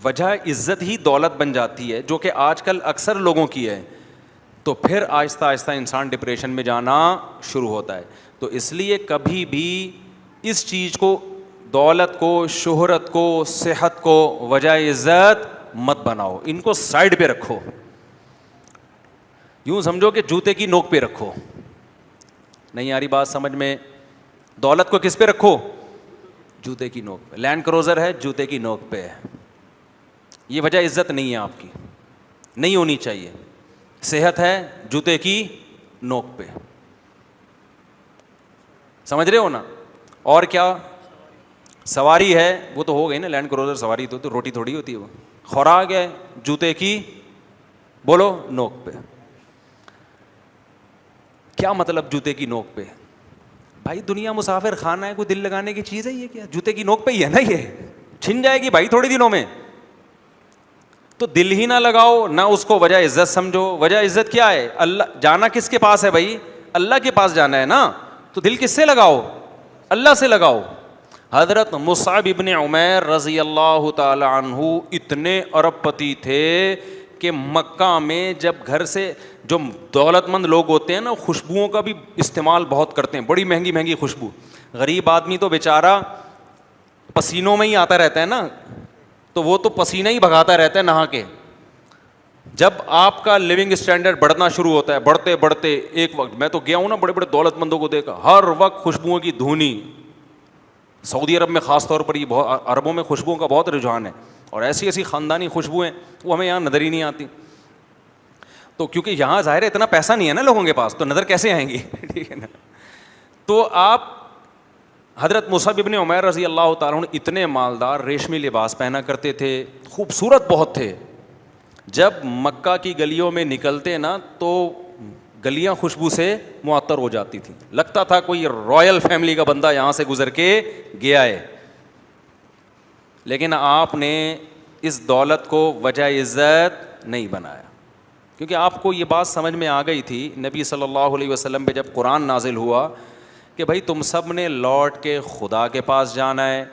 وجہ عزت ہی دولت بن جاتی ہے، جو کہ آج کل اکثر لوگوں کی ہے، تو پھر آہستہ آہستہ انسان ڈپریشن میں جانا شروع ہوتا ہے. تو اس لیے کبھی بھی اس چیز کو، دولت کو، شہرت کو، صحت کو وجہ عزت مت بناؤ. ان کو سائڈ پہ رکھو، یوں سمجھو کہ جوتے کی نوک پہ رکھو. نہیں آ رہی بات سمجھ میں؟ دولت کو کس پہ رکھو؟ جوتے کی نوک پہ. لینڈ کروزر ہے، جوتے کی نوک پہ ہے. یہ وجہ عزت نہیں ہے، آپ کی نہیں ہونی چاہیے. صحت ہے، جوتے کی نوک پہ. سمجھ رہے ہو نا؟ اور کیا؟ سواری ہے، وہ تو ہو گئی نا لینڈ کروزر سواری، تو روٹی تھوڑی ہوتی ہے وہ. خوراک ہے، جوتے کی بولو نوک پہ. کیا مطلب جوتے کی نوک پہ؟ بھائی دنیا مسافر خانہ ہے، کوئی دل لگانے کی چیز ہے یہ؟ کیا جوتے کی نوک پہ ہی ہے نا، یہ چھن جائے گی بھائی تھوڑی دنوں میں. تو دل ہی نہ لگاؤ، نہ اس کو وجہ عزت سمجھو. وجہ عزت کیا ہے؟ اللہ. جانا کس کے پاس ہے بھائی؟ اللہ کے پاس جانا ہے نا. تو دل کس سے لگاؤ؟ اللہ سے لگاؤ. حضرت مصعب ابن عمیر رضی اللہ تعالی عنہ اتنے ارب پتی تھے کہ مکہ میں جب گھر سے، جو دولت مند لوگ ہوتے ہیں نا، خوشبوؤں کا بھی استعمال بہت کرتے ہیں، بڑی مہنگی مہنگی خوشبو. غریب آدمی تو بیچارہ پسینوں میں ہی آتا رہتا ہے نا، تو وہ تو پسینہ ہی بھگاتا رہتا ہے نہا کے. جب آپ کا لیونگ اسٹینڈرڈ بڑھنا شروع ہوتا ہے، بڑھتے بڑھتے ایک وقت، میں تو گیا ہوں نا بڑے بڑے دولت مندوں کو دیکھا، ہر وقت خوشبوؤں کی دھونی. سعودی عرب میں خاص طور پر یہ بہت، عربوں میں خوشبوؤں کا بہت رجحان ہے، اور ایسی ایسی خاندانی خوشبوئیں وہ ہمیں یہاں نظر ہی نہیں آتی. تو کیونکہ یہاں ظاہر ہے اتنا پیسہ نہیں ہے نا لوگوں کے پاس، تو نظر کیسے آئیں گی؟ ٹھیک ہے نا. تو آپ حضرت مصعب ابن عمیر رضی اللہ تعالیٰ عنہ اتنے مالدار، ریشمی لباس پہنا کرتے تھے، خوبصورت بہت تھے. جب مکہ کی گلیوں میں نکلتے نا تو گلیاں خوشبو سے معطر ہو جاتی تھیں، لگتا تھا کوئی رائل فیملی کا بندہ یہاں سے گزر کے گیا ہے. لیکن آپ نے اس دولت کو وجہ عزت نہیں بنایا، کیونکہ آپ کو یہ بات سمجھ میں آ گئی تھی نبی صلی اللہ علیہ وسلم پہ جب قرآن نازل ہوا کہ بھائی تم سب نے لوٹ کے خدا کے پاس جانا ہے.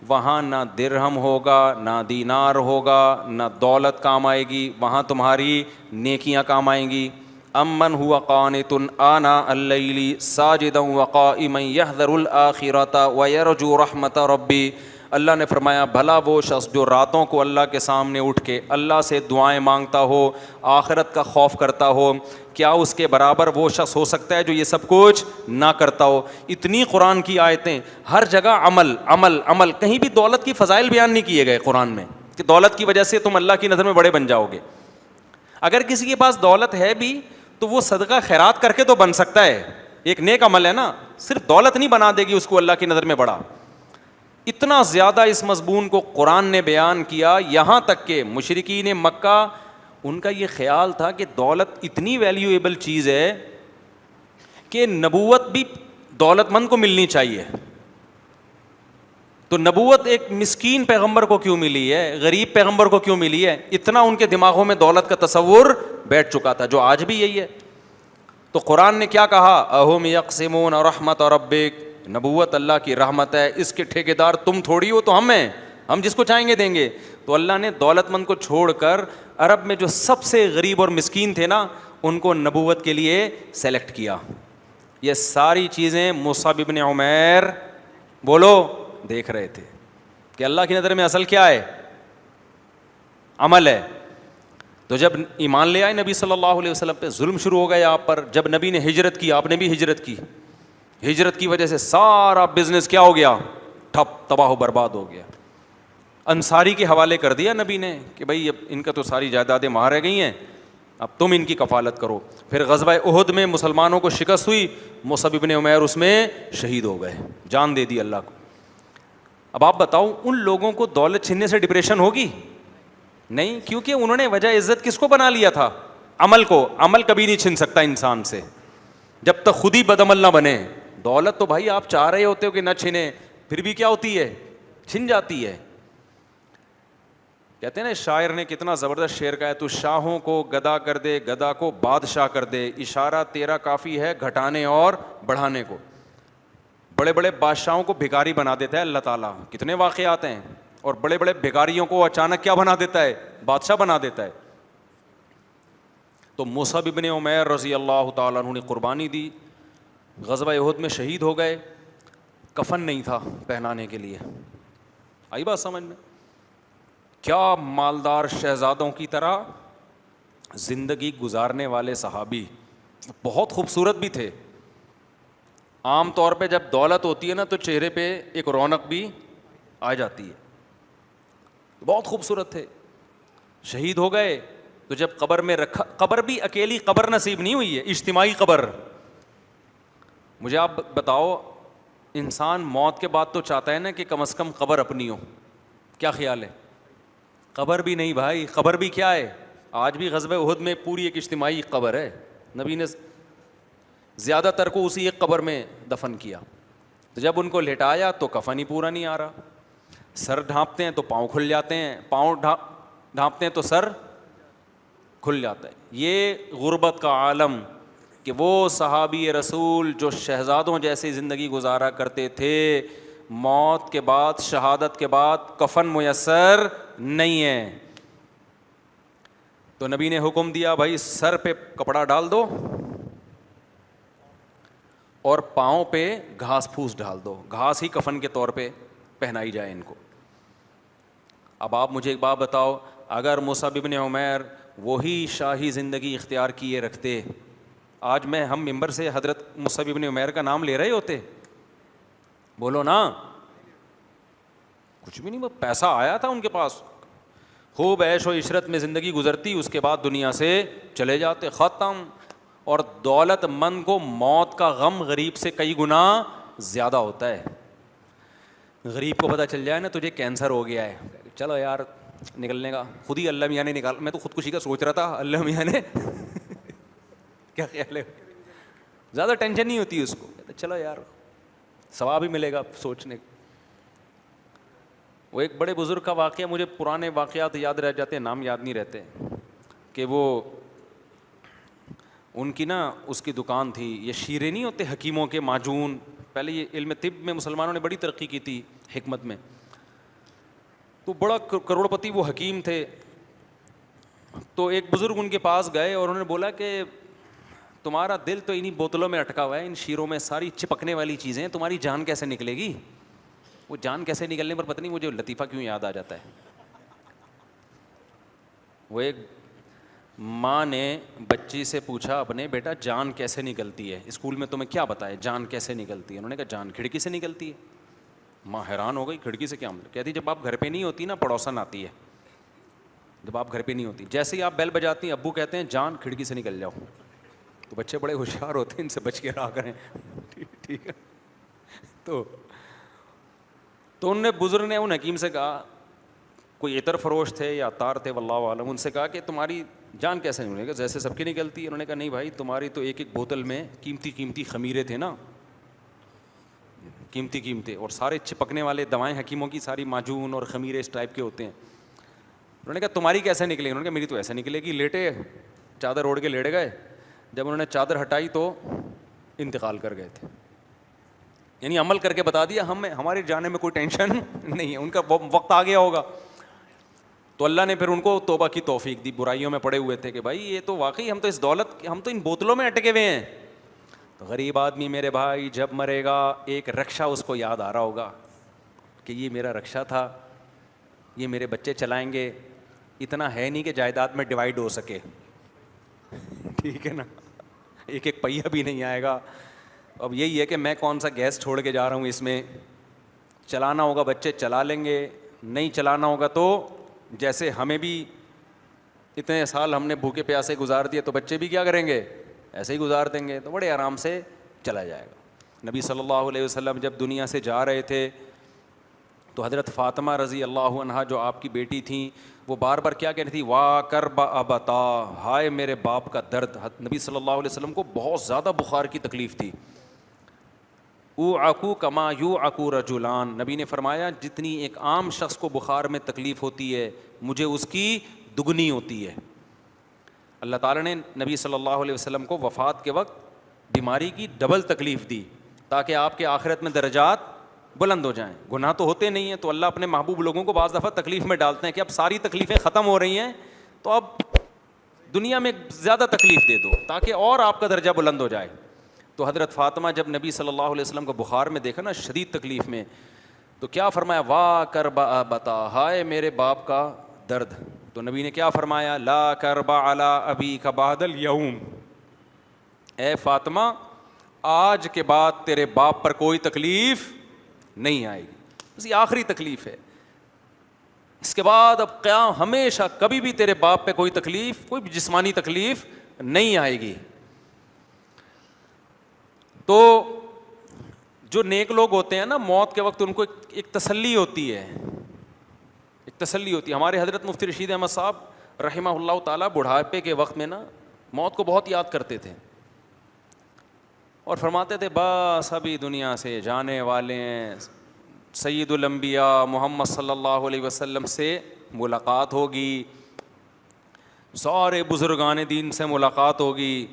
وہاں نہ درہم ہوگا، نہ دینار ہوگا، نہ دولت کام آئے گی، وہاں تمہاری نیکیاں کام آئیں گی. امن ہوا قانت آناء اللیل ساجدا وقائما یحذر الآخرۃ ویرجو رحمت ربی. اللہ نے فرمایا بھلا وہ شخص جو راتوں کو اللہ کے سامنے اٹھ کے اللہ سے دعائیں مانگتا ہو، آخرت کا خوف کرتا ہو، کیا اس کے برابر وہ شخص ہو سکتا ہے جو یہ سب کچھ نہ کرتا ہو؟ اتنی قرآن کی آیتیں، ہر جگہ عمل عمل عمل. کہیں بھی دولت کی فضائل بیان نہیں کیے گئے قرآن میں کہ دولت کی وجہ سے تم اللہ کی نظر میں بڑے بن جاؤ گے. اگر کسی کے پاس دولت ہے بھی تو وہ صدقہ خیرات کر کے تو بن سکتا ہے، ایک نیک عمل ہے نا. صرف دولت نہیں بنا دے گی اس کو اللہ کی نظر میں بڑا. اتنا زیادہ اس مضمون کو قرآن نے بیان کیا، یہاں تک کہ مشرکین مکہ، ان کا یہ خیال تھا کہ دولت اتنی ویلیویبل چیز ہے کہ نبوت بھی دولت مند کو ملنی چاہیے. تو نبوت ایک مسکین پیغمبر کو کیوں ملی ہے، غریب پیغمبر کو کیوں ملی ہے؟ اتنا ان کے دماغوں میں دولت کا تصور بیٹھ چکا تھا، جو آج بھی یہی ہے. تو قرآن نے کیا کہا؟ اہم یقسمون رحمت ربک. نبوت اللہ کی رحمت ہے، اس کے ٹھیکیدار تم تھوڑی ہو، تو ہم ہیں، ہم جس کو چاہیں گے دیں گے. تو اللہ نے دولت مند کو چھوڑ کر عرب میں جو سب سے غریب اور مسکین تھے نا، ان کو نبوت کے لیے سلیکٹ کیا. یہ ساری چیزیں مصعب ابن عمیر بولو دیکھ رہے تھے کہ اللہ کی نظر میں اصل کیا ہے؟ عمل ہے. تو جب ایمان لے آئے نبی صلی اللہ علیہ وسلم پہ، ظلم شروع ہو گیا آپ پر. جب نبی نے ہجرت کی، آپ نے بھی ہجرت کی. ہجرت کی وجہ سے سارا بزنس کیا ہو گیا؟ ٹھپ، تباہ و برباد ہو گیا. انصاری کے حوالے کر دیا نبی نے کہ بھائی اب ان کا تو ساری جائیدادیں وہاں رہ گئی ہیں، اب تم ان کی کفالت کرو. پھر غزوہ احد میں مسلمانوں کو شکست ہوئی، مصعب ابن عمیر اس میں شہید ہو گئے، جان دے دی اللہ کو. اب آپ بتاؤ ان لوگوں کو دولت چھننے سے ڈپریشن ہوگی؟ نہیں، کیونکہ انہوں نے وجہ عزت کس کو بنا لیا تھا؟ عمل کو. عمل کبھی نہیں چھن سکتا انسان سے جب تک خود ہی بدعمل نہ بنے. دولت تو بھائی آپ چاہ رہے ہوتے ہو کہ نہ چھنے، پھر بھی کیا ہوتی ہے؟ چھن جاتی ہے. کہتے ہیں نا، شاعر نے کتنا زبردست شعر کہا ہے، تو شاہوں کو گدا کر دے، گدا کو بادشاہ کر دے، اشارہ تیرا کافی ہے گھٹانے اور بڑھانے کو. بڑے بڑے بادشاہوں کو بھکاری بنا دیتا ہے اللہ تعالیٰ. کتنے واقعات ہیں. اور بڑے بڑے بھکاریوں کو اچانک کیا بنا دیتا ہے؟ بادشاہ بنا دیتا ہے. تو مصعب ابن عمیر رضی اللہ تعالیٰ عنہ نے قربانی دی, غزوہ احد میں شہید ہو گئے. کفن نہیں تھا پہنانے کے لیے. آئی بات سمجھ میں؟ کیا مالدار شہزادوں کی طرح زندگی گزارنے والے صحابی, بہت خوبصورت بھی تھے. عام طور پہ جب دولت ہوتی ہے نا تو چہرے پہ ایک رونق بھی آ جاتی ہے. بہت خوبصورت تھے. شہید ہو گئے تو جب قبر میں رکھا, قبر بھی اکیلی قبر نصیب نہیں ہوئی ہے, اجتماعی قبر. مجھے آپ بتاؤ, انسان موت کے بعد تو چاہتا ہے نا کہ کم از کم قبر اپنی ہو. کیا خیال ہے؟ قبر بھی نہیں بھائی, قبر بھی کیا ہے, آج بھی غزوہ احد میں پوری ایک اجتماعی قبر ہے. نبی نے زیادہ تر کو اسی ایک قبر میں دفن کیا. تو جب ان کو لٹایا تو کفن ہی پورا نہیں آ رہا. سر ڈھانپتے ہیں تو پاؤں کھل جاتے ہیں, پاؤں ڈھانپتے ہیں تو سر کھل جاتا ہے. یہ غربت کا عالم کہ وہ صحابی رسول جو شہزادوں جیسی زندگی گزارا کرتے تھے, موت کے بعد, شہادت کے بعد کفن میسر نہیں ہے. تو نبی نے حکم دیا بھائی سر پہ کپڑا ڈال دو اور پاؤں پہ گھاس پھوس ڈال دو, گھاس ہی کفن کے طور پہ پہنائی جائے ان کو. اب آپ مجھے ایک بات بتاؤ, اگر مصعب ابن عمیر وہی شاہی زندگی اختیار کیے رکھتے, آج ہم ممبر سے حضرت مصعب ابن عمیر کا نام لے رہے ہوتے؟ بولو نا. کچھ بھی نہیں, وہ پیسہ آیا تھا ان کے پاس, خوب عیش و عشرت میں زندگی گزرتی, اس کے بعد دنیا سے چلے جاتے, ختم. اور دولت مند کو موت کا غم غریب سے کئی گنا زیادہ ہوتا ہے. غریب کو پتہ چل جائے نا تجھے کینسر ہو گیا ہے, چلو یار نکلنے کا, خود ہی اللہ میاں نے نکال, میں تو خودکشی کا سوچ رہا تھا, اللہ میاں نے کیا خیال ہے, زیادہ ٹینشن نہیں ہوتی اس کو, چلو یار ثواب ہی ملے گا سوچنے. وہ ایک بڑے بزرگ کا واقعہ, مجھے پرانے واقعات یاد رہ جاتے ہیں, نام یاد نہیں رہتے, کہ وہ ان کی نا اس کی دکان تھی, یہ شیرے نہیں ہوتے حکیموں کے معجون, پہلے یہ علم طب میں مسلمانوں نے بڑی ترقی کی تھی حکمت میں, تو بڑا کروڑ پتی وہ حکیم تھے. تو ایک بزرگ ان کے پاس گئے اور انہوں نے بولا کہ تمہارا دل تو انہی بوتلوں میں اٹکا ہوا ہے, ان شیروں میں ساری چپکنے والی چیزیں, تمہاری جان کیسے نکلے گی؟ وہ جان کیسے نکلنے پر پتہ نہیں مجھے لطیفہ کیوں یاد آ جاتا ہے. وہ ایک ماں نے بچی سے پوچھا اپنے, بیٹا جان کیسے نکلتی ہے, اسکول میں تمہیں کیا بتایا جان کیسے نکلتی ہے؟ انہوں نے کہا جان کھڑکی سے نکلتی ہے. ماں حیران ہو گئی, کھڑکی سے کیا مطلب؟ کہتی جب آپ گھر پہ نہیں ہوتی نا پڑوسن آتی ہے, جب آپ گھر پہ نہیں ہوتی, جیسے ہی آپ بیل بجاتی ہیں ابو کہتے ہیں جان کھڑکی سے نکل جاؤ. تو بچے بڑے ہوشیار ہوتے ہیں, ان سے بچ کے رہا کریں, ٹھیک ہے. تو ان نے بزرگ نے ان حکیم سے کہا, کوئی عطر فروش تھے یا عطار تھے واللہ عالم, ان سے کہا کہ تمہاری جان کیسے نکلے گا, جیسے سب کی نکلتی ہے. انہوں نے کہا نہیں بھائی, تمہاری تو ایک ایک بوتل میں قیمتی خمیرے تھے نا, قیمتی اور سارے چپکنے والے دوائیں حکیموں کی ساری معجون اور خمیرے اس ٹائپ کے ہوتے ہیں. انہوں نے کہا تمہاری کیسے نکلے؟ انہوں نے کہا میری تو ایسے نکلے گی. لیٹے, چادر اوڑھ کے لیٹ گئے, جب انہوں نے چادر ہٹائی تو انتقال کر گئے تھے. یعنی عمل کر کے بتا دیا, ہمارے جانے میں کوئی ٹینشن نہیں ہے, ان کا وقت آ گیا ہوگا. تو اللہ نے پھر ان کو توبہ کی توفیق دی, برائیوں میں پڑے ہوئے تھے کہ بھائی یہ تو واقعی ہم تو اس دولت, ہم تو ان بوتلوں میں اٹکے ہوئے ہیں. تو غریب آدمی میرے بھائی جب مرے گا ایک رکشہ اس کو یاد آ رہا ہوگا کہ یہ میرا رکشہ تھا, یہ میرے بچے چلائیں گے, اتنا ہے نہیں کہ جائیداد میں ڈیوائڈ ہو سکے, ٹھیک ہے نا, ایک ایک پہیہ بھی نہیں آئے گا. اب یہی ہے کہ میں کون سا گیس چھوڑ کے جا رہا ہوں, اس میں چلانا ہوگا بچے چلا لیں گے, نہیں چلانا ہوگا تو جیسے ہمیں بھی اتنے سال ہم نے بھوکے پیاسے گزار دیے تو بچے بھی کیا کریں گے, ایسے ہی گزار دیں گے, تو بڑے آرام سے چلا جائے گا. نبی صلی اللہ علیہ وسلم جب دنیا سے جا رہے تھے تو حضرت فاطمہ رضی اللہ عنہا جو آپ کی بیٹی تھیں, وہ بار بار کیا کہہ رہی تھی, وا کرب ابتا, ہائے میرے باپ کا درد. نبی صلی اللہ علیہ وسلم کو بہت زیادہ بخار کی تکلیف تھی. اوعکو کما یوعکو رجلان, نبی نے فرمایا جتنی ایک عام شخص کو بخار میں تکلیف ہوتی ہے مجھے اس کی دگنی ہوتی ہے. اللہ تعالیٰ نے نبی صلی اللہ علیہ وسلم کو وفات کے وقت بیماری کی ڈبل تکلیف دی تاکہ آپ کے آخرت میں درجات بلند ہو جائیں. گناہ تو ہوتے نہیں ہیں, تو اللہ اپنے محبوب لوگوں کو بعض دفعہ تکلیف میں ڈالتے ہیں کہ اب ساری تکلیفیں ختم ہو رہی ہیں تو اب دنیا میں زیادہ تکلیف دے دو تاکہ اور آپ کا درجہ بلند ہو جائے. تو حضرت فاطمہ جب نبی صلی اللہ علیہ وسلم کو بخار میں دیکھا نا, شدید تکلیف میں, تو کیا فرمایا, واہ کرب ابتا, ہائے میرے باپ کا درد. تو نبی نے کیا فرمایا, لا کرب علی ابیک بعد الیوم, اے فاطمہ آج کے بعد تیرے باپ پر کوئی تکلیف نہیں آئے گی, بس یہ آخری تکلیف ہے, اس کے بعد اب قیام ہمیشہ کبھی بھی تیرے باپ پہ کوئی تکلیف, کوئی بھی جسمانی تکلیف نہیں آئے گی. تو جو نیک لوگ ہوتے ہیں نا, موت کے وقت ان کو ایک تسلی ہوتی ہے, ایک تسلی ہوتی ہے. ہمارے حضرت مفتی رشید احمد صاحب رحمہ اللہ تعالیٰ بڑھاپے کے وقت میں نا موت کو بہت یاد کرتے تھے اور فرماتے تھے بس ابھی دنیا سے جانے والے ہیں, سید الانبیاء محمد صلی اللہ علیہ وسلم سے ملاقات ہوگی, سارے بزرگان دین سے ملاقات ہوگی.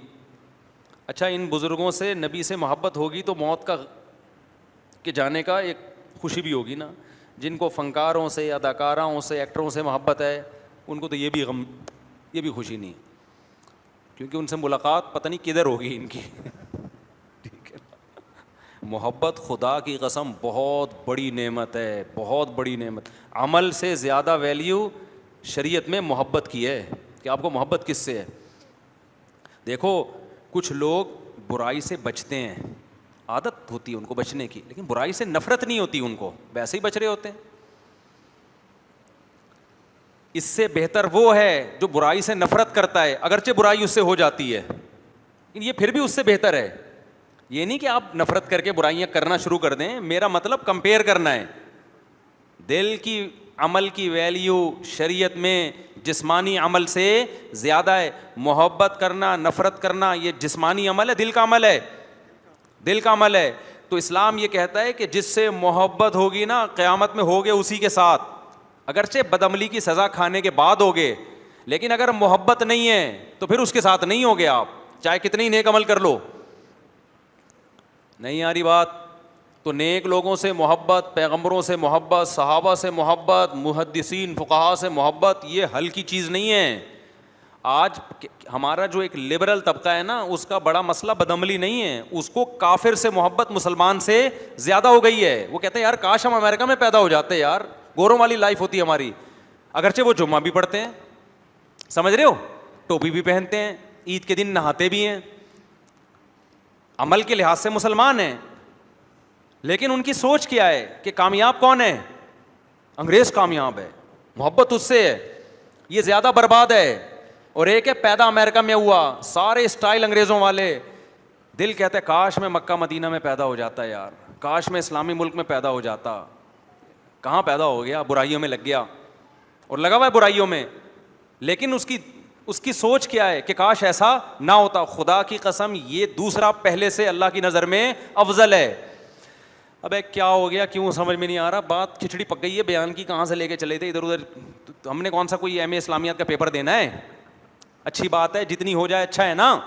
اچھا, ان بزرگوں سے نبی سے محبت ہوگی تو موت کا کے جانے کا ایک خوشی بھی ہوگی نا. جن کو فنکاروں سے, اداکاروں سے, ایکٹروں سے محبت ہے ان کو تو یہ بھی غم, یہ بھی خوشی نہیں, کیونکہ ان سے ملاقات پتہ نہیں کدھر ہوگی ان کی. ٹھیک ہے, محبت خدا کی قسم بہت بڑی نعمت ہے, بہت بڑی نعمت. عمل سے زیادہ ویلیو شریعت میں محبت کی ہے کہ آپ کو محبت کس سے ہے. دیکھو کچھ لوگ برائی سے بچتے ہیں, عادت ہوتی ہے ان کو بچنے کی, لیکن برائی سے نفرت نہیں ہوتی ان کو, ویسے ہی بچ رہے ہوتے ہیں. اس سے بہتر وہ ہے جو برائی سے نفرت کرتا ہے, اگرچہ برائی اس سے ہو جاتی ہے لیکن یہ پھر بھی اس سے بہتر ہے. یہ نہیں کہ آپ نفرت کر کے برائیاں کرنا شروع کر دیں, میرا مطلب کمپیئر کرنا ہے. دل کی عمل کی ویلیو شریعت میں جسمانی عمل سے زیادہ ہے. محبت کرنا, نفرت کرنا یہ جسمانی عمل ہے, دل کا عمل ہے, دل کا عمل ہے. تو اسلام یہ کہتا ہے کہ جس سے محبت ہوگی نا قیامت میں ہوگے اسی کے ساتھ, اگرچہ بدعملی کی سزا کھانے کے بعد ہوگے, لیکن اگر محبت نہیں ہے تو پھر اس کے ساتھ نہیں ہوگے آپ, چاہے کتنے ہی نیک عمل کر لو. نہیں آ رہی بات؟ تو نیک لوگوں سے محبت, پیغمبروں سے محبت, صحابہ سے محبت, محدثین فقہاء سے محبت, یہ حل کی چیز نہیں ہے. آج ہمارا جو ایک لبرل طبقہ ہے نا, اس کا بڑا مسئلہ بدعملی نہیں ہے, اس کو کافر سے محبت مسلمان سے زیادہ ہو گئی ہے. وہ کہتے ہیں یار کاش ہم امریکہ میں پیدا ہو جاتے, یار گوروں والی لائف ہوتی ہماری. اگرچہ وہ جمعہ بھی پڑھتے ہیں, سمجھ رہے ہو, ٹوپی بھی پہنتے ہیں, عید کے دن نہاتے بھی ہیں, عمل کے لحاظ سے مسلمان ہیں, لیکن ان کی سوچ کیا ہے کہ کامیاب کون ہے؟ انگریز کامیاب ہے, محبت اس سے ہے, یہ زیادہ برباد ہے. اور ایک ہے پیدا امریکہ میں ہوا, سارے اسٹائل انگریزوں والے, دل کہتا ہے کاش میں مکہ مدینہ میں پیدا ہو جاتا یار, کاش میں اسلامی ملک میں پیدا ہو جاتا. کہاں پیدا ہو گیا, برائیوں میں لگ گیا اور لگا ہوا ہے برائیوں میں. لیکن اس کی سوچ کیا ہے کہ کاش ایسا نہ ہوتا. خدا کی قسم یہ دوسرا پہلے سے اللہ کی نظر میں افضل ہے. ابے کیا ہو گیا, کیوں سمجھ میں نہیں آ رہا, بات کھچڑی پک گئی ہے, بیان کی کہاں سے لے کے چلے تھے ادھر ادھر. ہم نے کون سا کوئی ایم اے اسلامیات کا پیپر دینا ہے؟ اچھی بات ہے, جتنی ہو جائے اچھا ہے نا.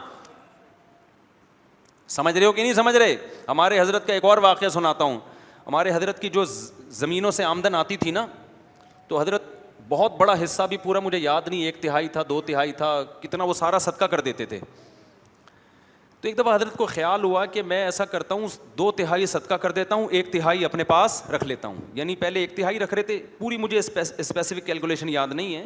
سمجھ رہے ہو کہ نہیں سمجھ رہے؟ ہمارے حضرت کا ایک اور واقعہ سناتا ہوں. ہمارے حضرت کی جو زمینوں سے آمدن آتی تھی نا, تو حضرت بہت بڑا حصہ بھی پورا مجھے یاد نہیں, 1/3 تھا 2/3 تھا, کتنا وہ سارا صدقہ کر دیتے تھے. تو ایک دفعہ حضرت کو خیال ہوا کہ میں ایسا کرتا ہوں 2/3 صدقہ کر دیتا ہوں, 1/3 اپنے پاس رکھ لیتا ہوں. یعنی پہلے 1/3 رکھ رہے تھے, پوری مجھے اسپیسیفک کیلکولیشن یاد نہیں ہے.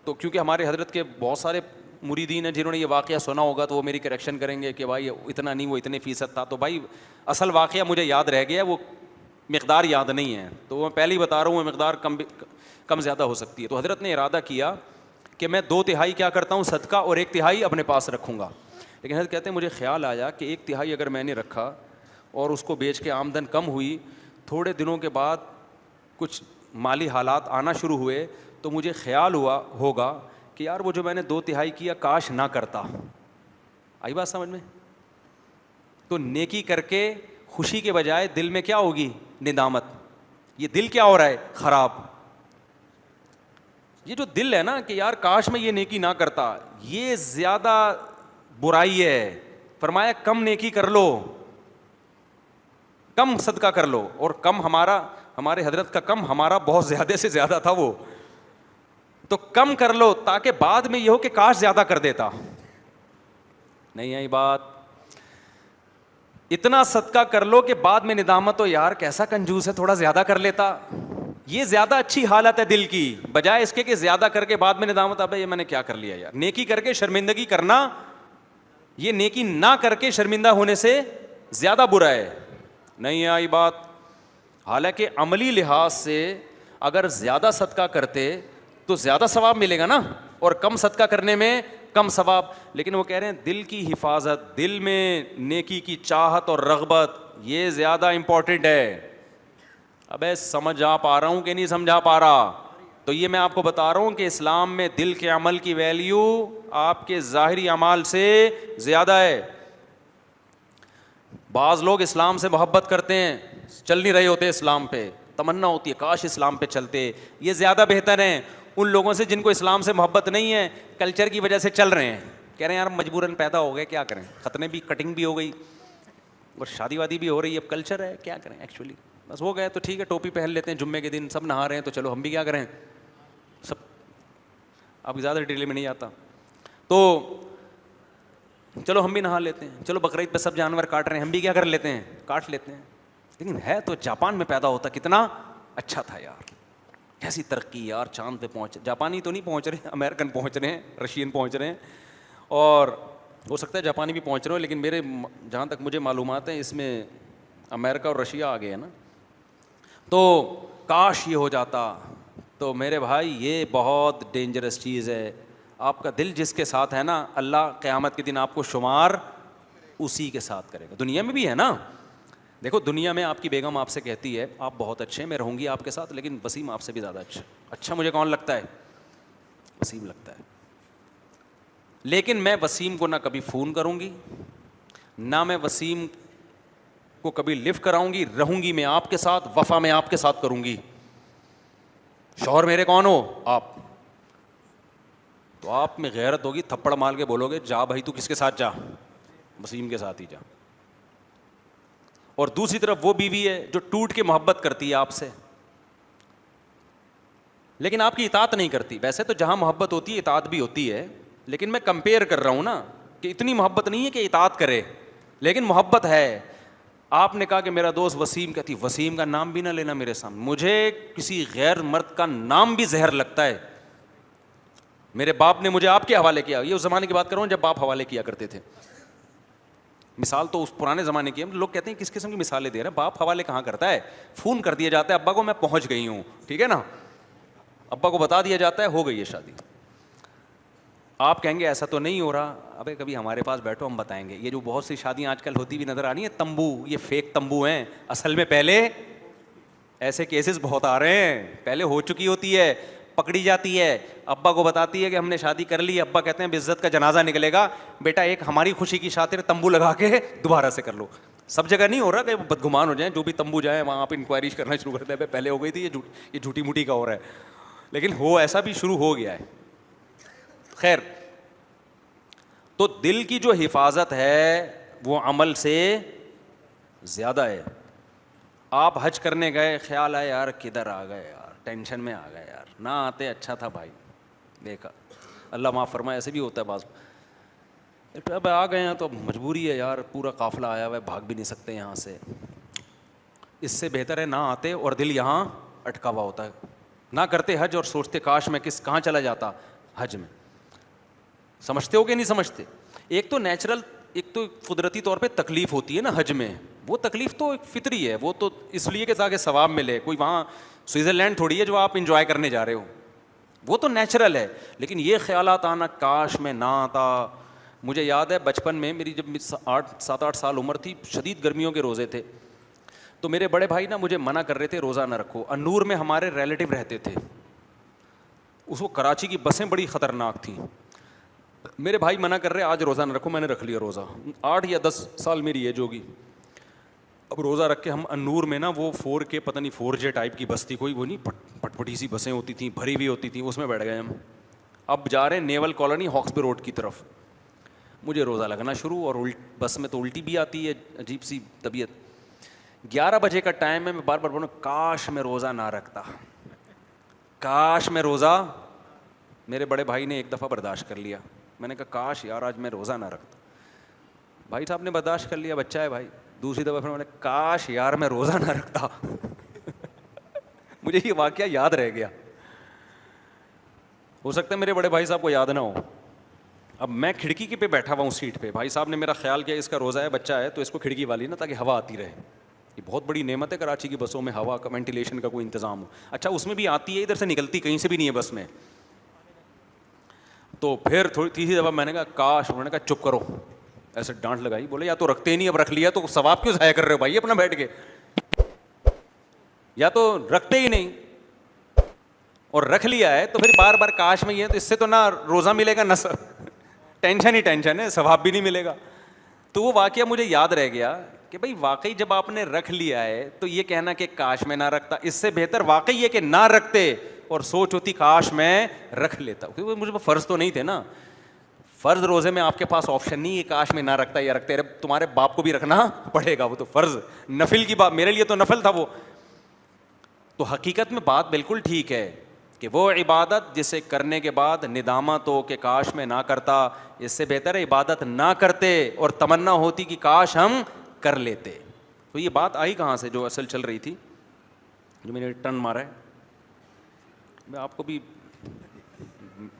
تو کیونکہ ہمارے حضرت کے بہت سارے مریدین ہیں جنہوں نے یہ واقعہ سنا ہوگا, تو وہ میری کریکشن کریں گے کہ بھائی اتنا نہیں, وہ اتنے فیصد تھا. تو بھائی اصل واقعہ مجھے یاد رہ گیا, وہ مقدار یاد نہیں ہے, تو میں پہلے ہی بتا رہا ہوں, وہ مقدار کم زیادہ ہو سکتی ہے. تو حضرت نے ارادہ کیا کہ میں 2/3 کیا کرتا ہوں صدقہ اور 1/3 اپنے پاس رکھوں گا. لیکن حضرت کہتے ہیں مجھے خیال آیا کہ 1/3 اگر میں نے رکھا اور اس کو بیچ کے آمدن کم ہوئی, تھوڑے دنوں کے بعد کچھ مالی حالات آنا شروع ہوئے, تو مجھے خیال ہوا ہوگا کہ یار وہ جو میں نے 2/3 کیا کاش نہ کرتا. آئی بات سمجھ میں؟ تو نیکی کر کے خوشی کے بجائے دل میں کیا ہوگی؟ ندامت. یہ دل کیا ہو رہا ہے؟ خراب. یہ جو دل ہے نا کہ یار کاش میں یہ نیکی نہ کرتا, یہ زیادہ برائی ہے. فرمایا کم نیکی کر لو, کم صدقہ کر لو, اور کم ہمارے حضرت کا کم ہمارا بہت زیادہ سے زیادہ تھا, وہ تو کم کر لو تاکہ بعد میں یہ ہو کہ کاش زیادہ کر دیتا. نہیں آئی بات؟ اتنا صدقہ کر لو کہ بعد میں ندامت ہو, یار کیسا کنجوس ہے, تھوڑا زیادہ کر لیتا. یہ زیادہ اچھی حالت ہے دل کی, بجائے اس کے کہ زیادہ کر کے بعد میں ندامت, ابے یہ میں نے کیا کر لیا یار. نیکی کر کے شرمندگی کرنا, یہ نیکی نہ کر کے شرمندہ ہونے سے زیادہ برا ہے. نہیں آئی بات؟ حالانکہ عملی لحاظ سے اگر زیادہ صدقہ کرتے تو زیادہ ثواب ملے گا نا, اور کم صدقہ کرنے میں کم ثواب. لیکن وہ کہہ رہے ہیں دل کی حفاظت, دل میں نیکی کی چاہت اور رغبت, یہ زیادہ امپورٹنٹ ہے. ابے سمجھا پا رہا ہوں کہ نہیں سمجھا پا رہا؟ تو یہ میں آپ کو بتا رہا ہوں کہ اسلام میں دل کے عمل کی ویلیو آپ کے ظاہری اعمال سے زیادہ ہے. بعض لوگ اسلام سے محبت کرتے ہیں, چل نہیں رہے ہوتے اسلام پہ, تمنا ہوتی ہے کاش اسلام پہ چلتے. یہ زیادہ بہتر ہیں ان لوگوں سے جن کو اسلام سے محبت نہیں ہے, کلچر کی وجہ سے چل رہے ہیں, کہہ رہے ہیں یار مجبوراً پیدا ہو گئے, کیا کریں, ختنے بھی, کٹنگ بھی ہو گئی اور شادی وادی بھی ہو رہی ہے, اب کلچر ہے, کیا کریں ایکچولی, بس ہو گئے تو ٹھیک ہے, ٹوپی پہن لیتے ہیں جمعے کے دن, سب نہا رہے ہیں تو چلو ہم بھی کیا کریں, سب. اب زیادہ ڈیٹیل میں نہیں آتا, تو چلو ہم بھی نہا لیتے ہیں, چلو بقرعید پہ سب جانور کاٹ رہے ہیں, ہم بھی کیا کر لیتے ہیں, کاٹ لیتے ہیں. لیکن ہے تو جاپان میں پیدا ہوتا کتنا اچھا تھا یار, کیسی ترقی یار, چاند پہ پہنچ, جاپانی تو نہیں پہنچ رہے, امریکن پہنچ رہے ہیں, رشین پہنچ رہے ہیں, اور ہو سکتا ہے جاپانی بھی پہنچ رہے ہو, لیکن میرے جہاں تک مجھے معلومات ہیں اس میں امریکہ اور رشیا آ گئے ہیں نا. تو کاش یہ ہو جاتا. تو میرے بھائی یہ بہت ڈینجرس چیز ہے. آپ کا دل جس کے ساتھ ہے نا, اللہ قیامت کے دن آپ کو شمار اسی کے ساتھ کرے گا. دنیا میں بھی ہے نا, دیکھو دنیا میں آپ کی بیگم آپ سے کہتی ہے آپ بہت اچھے ہیں, میں رہوں گی آپ کے ساتھ, لیکن وسیم آپ سے بھی زیادہ اچھا مجھے کون لگتا ہے, وسیم لگتا ہے. لیکن میں وسیم کو نہ کبھی فون کروں گی, نہ میں وسیم کو کبھی لفٹ کراؤں گی, رہوں گی میں آپ کے ساتھ, وفا میں آپ کے ساتھ کروں گی. شوہر میرے کون ہو آپ, تو آپ میں غیرت ہوگی, تھپڑ مار کے بولو گے جا بھائی تو کس کے ساتھ جا, وسیم کے ساتھ ہی جا. اور دوسری طرف وہ بیوی ہے جو ٹوٹ کے محبت کرتی ہے آپ سے, لیکن آپ کی اطاعت نہیں کرتی. ویسے تو جہاں محبت ہوتی ہے اطاعت بھی ہوتی ہے, لیکن میں کمپیئر کر رہا ہوں نا کہ اتنی محبت نہیں ہے کہ اطاعت کرے, لیکن محبت ہے. آپ نے کہا کہ میرا دوست وسیم, کہتی وسیم کا نام بھی نہ لینا میرے سامنے, مجھے کسی غیر مرد کا نام بھی زہر لگتا ہے. میرے باپ نے مجھے آپ کے حوالے کیا, یہ اس زمانے کی بات کر رہا ہوں جب باپ حوالے کیا کرتے تھے, مثال تو اس پرانے زمانے کی ہے. لوگ کہتے ہیں کس قسم کی مثالیں دے رہے ہیں, باپ حوالے کہاں کرتا ہے, فون کر دیا جاتا ہے ابا کو میں پہنچ گئی ہوں, ٹھیک ہے نا, ابا کو بتا دیا جاتا ہے ہو گئی ہے شادی. آپ کہیں گے ایسا تو نہیں ہو رہا, ابے کبھی ہمارے پاس بیٹھو ہم بتائیں گے. یہ جو بہت سی شادیاں آج کل ہوتی بھی نظر آ رہی ہیں تمبو, یہ فیک تمبو ہیں. اصل میں پہلے ایسے کیسز بہت آ رہے ہیں, پہلے ہو چکی ہوتی ہے, پکڑی جاتی ہے, ابا کو بتاتی ہے کہ ہم نے شادی کر لی, ابا کہتے ہیں عزت کا جنازہ نکلے گا, بیٹا ایک ہماری خوشی کی خاطر تمبو لگا کے دوبارہ سے کر لو. سب جگہ نہیں ہو رہا کہ بدگمان ہو جائیں, جو بھی تمبو جائیں وہاں آپ انکوائری کرنا شروع کرتے ہیں, پہلے ہو گئی تھی یہ جھوٹی موٹی کا ہو رہا ہے, لیکن ہو ایسا بھی شروع ہو گیا ہے. خیر, تو دل کی جو حفاظت ہے وہ عمل سے زیادہ ہے. آپ حج کرنے گئے, خیال آئے یار کدھر آ گئے یار, ٹینشن میں آ گئے یار, نہ آتے اچھا تھا بھائی, دیکھا اللہ معاف فرمائے, ایسے بھی ہوتا ہے بعض. اب آ گئے ہیں تو مجبوری ہے یار, پورا قافلہ آیا ہوا ہے, بھاگ بھی نہیں سکتے یہاں سے. اس سے بہتر ہے نہ آتے اور دل یہاں اٹکا ہوا ہوتا ہے. نہ کرتے حج اور سوچتے کاش میں کہاں چلا جاتا حج میں. سمجھتے ہو کہ نہیں سمجھتے؟ ایک تو نیچرل, ایک تو قدرتی طور پہ تکلیف ہوتی ہے نا حج میں, وہ تکلیف تو ایک فطری ہے, وہ تو اس لیے کہ تاکہ ثواب ملے. کوئی وہاں سوئٹزرلینڈ تھوڑی ہے جو آپ انجوائے کرنے جا رہے ہو, وہ تو نیچرل ہے. لیکن یہ خیالات آنا کاش میں نہ آتا. مجھے یاد ہے بچپن میں میری جب 7-8 سال عمر تھی, شدید گرمیوں کے روزے تھے, تو میرے بڑے بھائی نا مجھے منع کر رہے تھے روزہ نہ رکھو. انور میں ہمارے ریلیٹیو رہتے تھے, اس کو کراچی کی بسیں بڑی خطرناک تھیں. میرے بھائی منع کر رہے آج روزہ نہ رکھو, میں نے رکھ لیا روزہ. 8 یا 10 سال میری ایج ہوگی. اب روزہ رکھ کے ہم انور میں نا وہ 4K پتہ نہیں 4J ٹائپ کی بس تھی, کوئی وہ نہیں پٹپٹی سی بسیں ہوتی تھیں, بھری ہوئی ہوتی تھیں, اس میں بیٹھ گئے ہم. اب جا رہے ہیں نیول کالونی ہاکسبے روڈ کی طرف. مجھے روزہ لگنا شروع, اور بس میں تو الٹی بھی آتی ہے, عجیب سی طبیعت. 11 بجے کا ٹائم ہے, میں بار بار بولوں کاش میں روزہ نہ رکھتا, کاش میں روزہ. میرے بڑے بھائی نے ایک دفعہ برداشت کر لیا, میں نے کہا کاش یار آج میں روزہ نہ رکھتا. بھائی صاحب نے برداشت کر لیا, بچہ ہے بھائی. دوسری دفعہ پھر میں نے کاش یار میں روزہ نہ رکھتا. مجھے یہ واقعہ یاد رہ گیا. ہو سکتا ہے میرے بڑے بھائی صاحب کو یاد نہ ہو. اب میں کھڑکی کے پہ بیٹھا ہوا ہوں سیٹ پہ, بھائی صاحب نے میرا خیال کیا اس کا روزہ ہے, بچہ ہے, تو اس کو کھڑکی والی نا تاکہ ہوا آتی رہے. یہ بہت بڑی نعمت ہے کراچی کی بسوں میں, ہوا کا وینٹیلیشن کا کوئی انتظام ہو. اچھا اس میں بھی آتی ہے, ادھر سے نکلتی کہیں سے بھی نہیں ہے بس میں. تو پھر تھوڑی تیسری دفعہ میں نے کہا کاش, انہوں نے کہا چپ کرو, ایسے ڈانٹ لگائی. بولے یا تو رکھتے نہیں, اب رکھ لیا تو ثواب کیوں ضائع کر رہے ہو بھائی اپنا بیٹھ کے, یا تو رکھتے ہی نہیں اور رکھ لیا ہے تو پھر بار بار کاش میں. یہ تو اس سے تو نہ روزہ ملے گا نہ ٹینشن ہی ٹینشن ہے, ثواب بھی نہیں ملے گا. تو وہ واقعہ مجھے یاد رہ گیا کہ بھائی واقعی جب آپ نے رکھ لیا ہے تو یہ کہنا کہ کاش میں نہ رکھتا, اس سے بہتر واقعی یہ کہ نہ رکھتے اور سوچ ہوتی کاش میں رکھ لیتا. کیونکہ مجھے فرض تو نہیں تھے نا, فرض روزے میں آپ کے پاس آپشن نہیں ہے کاش میں نہ رکھتا یا رکھتے, تمہارے باپ کو بھی رکھنا پڑے گا, وہ تو فرض نفل کی بات, میرے لیے تو نفل تھا وہ. تو حقیقت میں بات بالکل ٹھیک ہے کہ وہ عبادت جسے کرنے کے بعد ندامت ہو کہ کاش میں نہ کرتا, اس سے بہتر ہے عبادت نہ کرتے اور تمنا ہوتی کہ کاش ہم کر لیتے. تو یہ بات آئی کہاں سے جو اصل چل رہی تھی, جو میں نے ٹرن مارا ہے, میں آپ کو بھی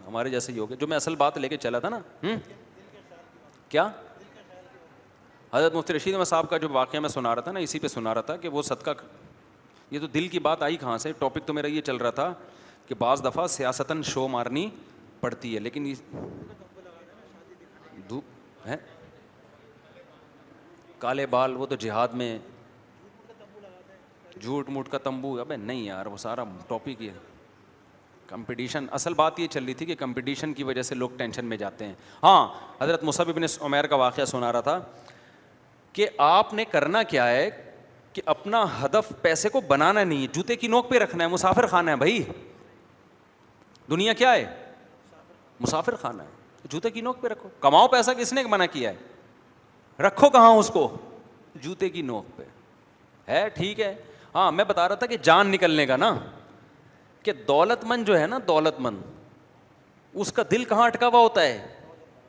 ہمارے جیسے ہی ہو گیا, جو میں اصل بات لے کے چلا تھا نا. کیا حضرت مفتی رشید احمد صاحب کا جو واقعہ میں سنا رہا تھا نا, اسی پہ سنا رہا تھا کہ وہ صدقہ, یہ تو دل کی بات آئی کہاں سے. ٹاپک تو میرا یہ چل رہا تھا کہ بعض دفعہ سیاستاً شو مارنی پڑتی ہے, لیکن دھوپ ہے کالے بال, وہ تو جہاد میں جھوٹ موٹ کا تمبو. ابے نہیں یار, وہ سارا ٹاپک یہ کمپٹیشن. اصل بات یہ چل رہی تھی کہ کمپٹیشن کی وجہ سے لوگ ٹینشن میں جاتے ہیں. ہاں, حضرت مصعب بن عمیر کا واقعہ سنا رہا تھا کہ آپ نے کرنا کیا ہے کہ اپنا ہدف پیسے کو بنانا نہیں ہے, جوتے کی نوک پہ رکھنا ہے. مسافر خانہ ہے بھائی, دنیا کیا ہے, مسافر خانہ ہے. جوتے کی نوک پہ رکھو, کماؤ پیسہ, کس نے منع کیا ہے, رکھو کہاں اس کو, جوتے کی نوک پہ ہے. ٹھیک ہے. ہاں میں بتا رہا تھا کہ جان نکلنے کا نا, کہ دولت مند جو ہے نا, دولت مند, اس کا دل کہاں اٹکا ہوا ہوتا ہے.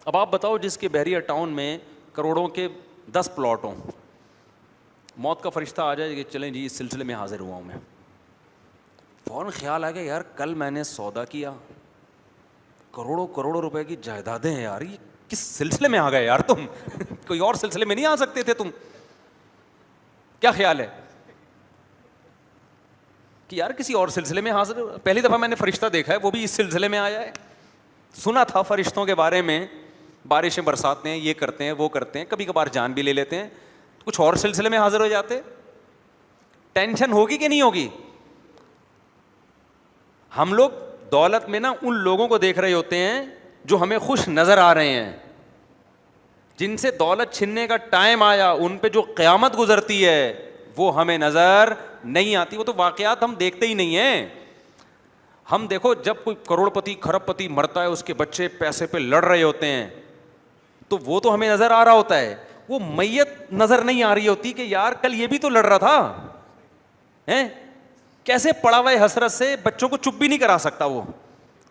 اب آپ بتاؤ جس کے بحریہ ٹاؤن میں کروڑوں کے 10 پلاٹ ہوں, موت کا فرشتہ آ جائے کہ چلیں جی اس سلسلے میں حاضر ہوا ہوں میں, فوراً خیال آ گیا یار کل میں نے سودا کیا, کروڑوں کروڑوں روپے کی جائیدادیں ہیں یار, یہ کس سلسلے میں آ گئے یار تم, کوئی اور سلسلے میں نہیں آ سکتے تھے تم, کیا خیال ہے کہ یار کسی اور سلسلے میں حاضر. پہلی دفعہ میں نے فرشتہ دیکھا ہے وہ بھی اس سلسلے میں آیا ہے. سنا تھا فرشتوں کے بارے میں, بارشیں برساتے ہیں, یہ کرتے ہیں, وہ کرتے ہیں, کبھی کبھار جان بھی لے لیتے ہیں, کچھ اور سلسلے میں حاضر ہو جاتے. ٹینشن ہوگی کہ نہیں ہوگی. ہم لوگ دولت میں نا ان لوگوں کو دیکھ رہے ہوتے ہیں جو ہمیں خوش نظر آ رہے ہیں, جن سے دولت چھننے کا ٹائم آیا, ان پہ جو قیامت گزرتی ہے وہ ہمیں نظر نہیں آتی. وہ تو واقعات ہم دیکھتے ہی نہیں ہیں. ہم دیکھو جب کوئی کروڑ پتی کھرب پتی مرتا ہے, اس کے بچے پیسے پہ لڑ رہے ہوتے ہیں, تو وہ تو ہمیں نظر آ رہا ہوتا ہے, وہ میت نظر نہیں آ رہی ہوتی کہ یار کل یہ بھی تو لڑ رہا تھا. کیسے پڑا ہوا ہے حسرت سے, بچوں کو چپ بھی نہیں کرا سکتا وہ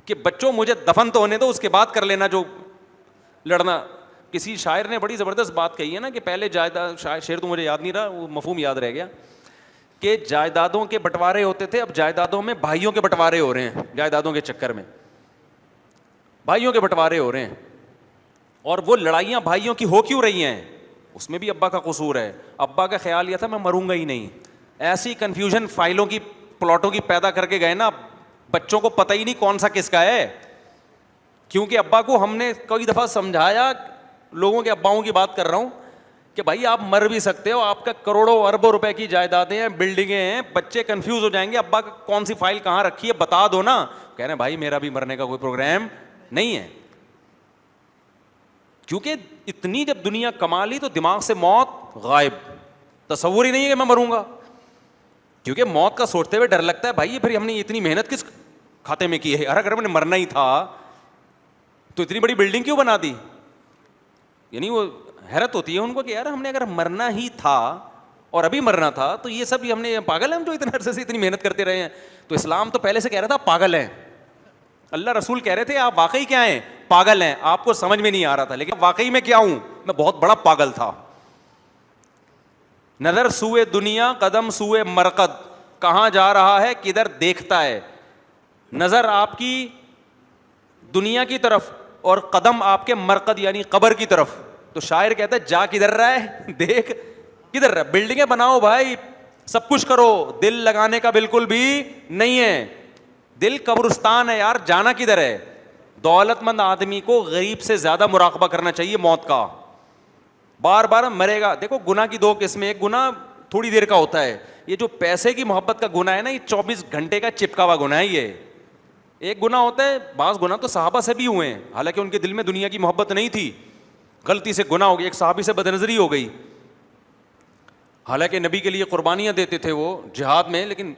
کہ بچوں مجھے دفن تو ہونے دو, اس کے بعد کر لینا جو لڑنا. کسی شاعر نے بڑی زبردست بات کہی ہے نا کہ پہلے جائیداد, شعر تو مجھے یاد نہیں رہا, وہ مفہوم یاد رہ گیا, کہ جائیدادوں کے بٹوارے ہوتے تھے, اب جائیدادوں میں بھائیوں کے بٹوارے ہو رہے ہیں. جائیدادوں کے چکر میں بھائیوں کے بٹوارے ہو رہے ہیں, اور وہ لڑائیاں بھائیوں کی ہو کیوں رہی ہیں, اس میں بھی ابا کا قصور ہے. ابا کا خیال یہ تھا میں مروں گا ہی نہیں, ایسی کنفیوژن فائلوں کی پلاٹوں کی پیدا کر کے گئے نا, بچوں کو پتہ ہی نہیں کون سا کس کا ہے. کیونکہ ابا کو ہم نے کئی دفعہ سمجھایا, لوگوں کے اباؤں کی بات کر رہا ہوں, کہ بھائی آپ مر بھی سکتے ہو, آپ کا کروڑوں اربوں روپے کی جائیدادیں ہیں, بلڈنگیں ہیں, بچے کنفیوز ہو جائیں گے ابا کا کون سی فائل کہاں رکھی ہے بتا دو نا. کہہ رہے ہیں بھائی میرا بھی مرنے کا کوئی پروگرام نہیں ہے, کیونکہ اتنی جب دنیا کما لی تو دماغ سے موت غائب, تصور ہی نہیں ہے کہ میں مروں گا. کیونکہ موت کا سوچتے ہوئے ڈر لگتا ہے بھائی پھر ہم نے اتنی محنت کس کھاتے میں کی ہے, اگر ہم نے مرنا ہی تھا تو اتنی بڑی بلڈنگ کیوں بنا دی. یعنی وہ حیرت ہوتی ہے ان کو کہ یار ہم نے اگر مرنا ہی تھا اور ابھی مرنا تھا, تو یہ سب ہم نے پاگل ہیں ہم جو اتنے عرصے سے اتنی محنت کرتے رہے ہیں. تو اسلام تو پہلے سے کہہ رہا تھا پاگل ہیں, اللہ رسول کہہ رہے تھے آپ واقعی کیا ہیں, پاگل ہیں, آپ کو سمجھ میں نہیں آ رہا تھا, لیکن واقعی میں کیا ہوں, میں بہت بڑا پاگل تھا. نظر سوئے دنیا قدم سوئے مرقد, کہاں جا رہا ہے کدھر دیکھتا ہے, نظر آپ کی دنیا کی طرف اور قدم آپ کے مرقد یعنی قبر کی طرف. تو شاعر کہتا ہے جا کدھر رہا ہے, دیکھ کدھر رہا ہے. بلڈنگیں بناؤ بھائی, سب کچھ کرو, دل لگانے کا بالکل بھی نہیں ہے. دل قبرستان ہے یار, جانا کدھر ہے. دولت مند آدمی کو غریب سے زیادہ مراقبہ کرنا چاہیے موت کا, بار بار مرے گا. دیکھو گناہ کی دو قسمیں, ایک گناہ تھوڑی دیر کا ہوتا ہے, یہ جو پیسے کی محبت کا گناہ ہے نا, یہ 24 گھنٹے کا چپکا ہوا گناہ ہے. یہ ایک گناہ ہوتا ہے, بعض گناہ تو صحابہ سے بھی ہوئے ہیں حالانکہ ان کے دل میں دنیا کی محبت نہیں تھی, غلطی سے گناہ ہو گیا. ایک صحابی سے بدنظری ہو گئی, حالانکہ نبی کے لیے قربانیاں دیتے تھے وہ جہاد میں, لیکن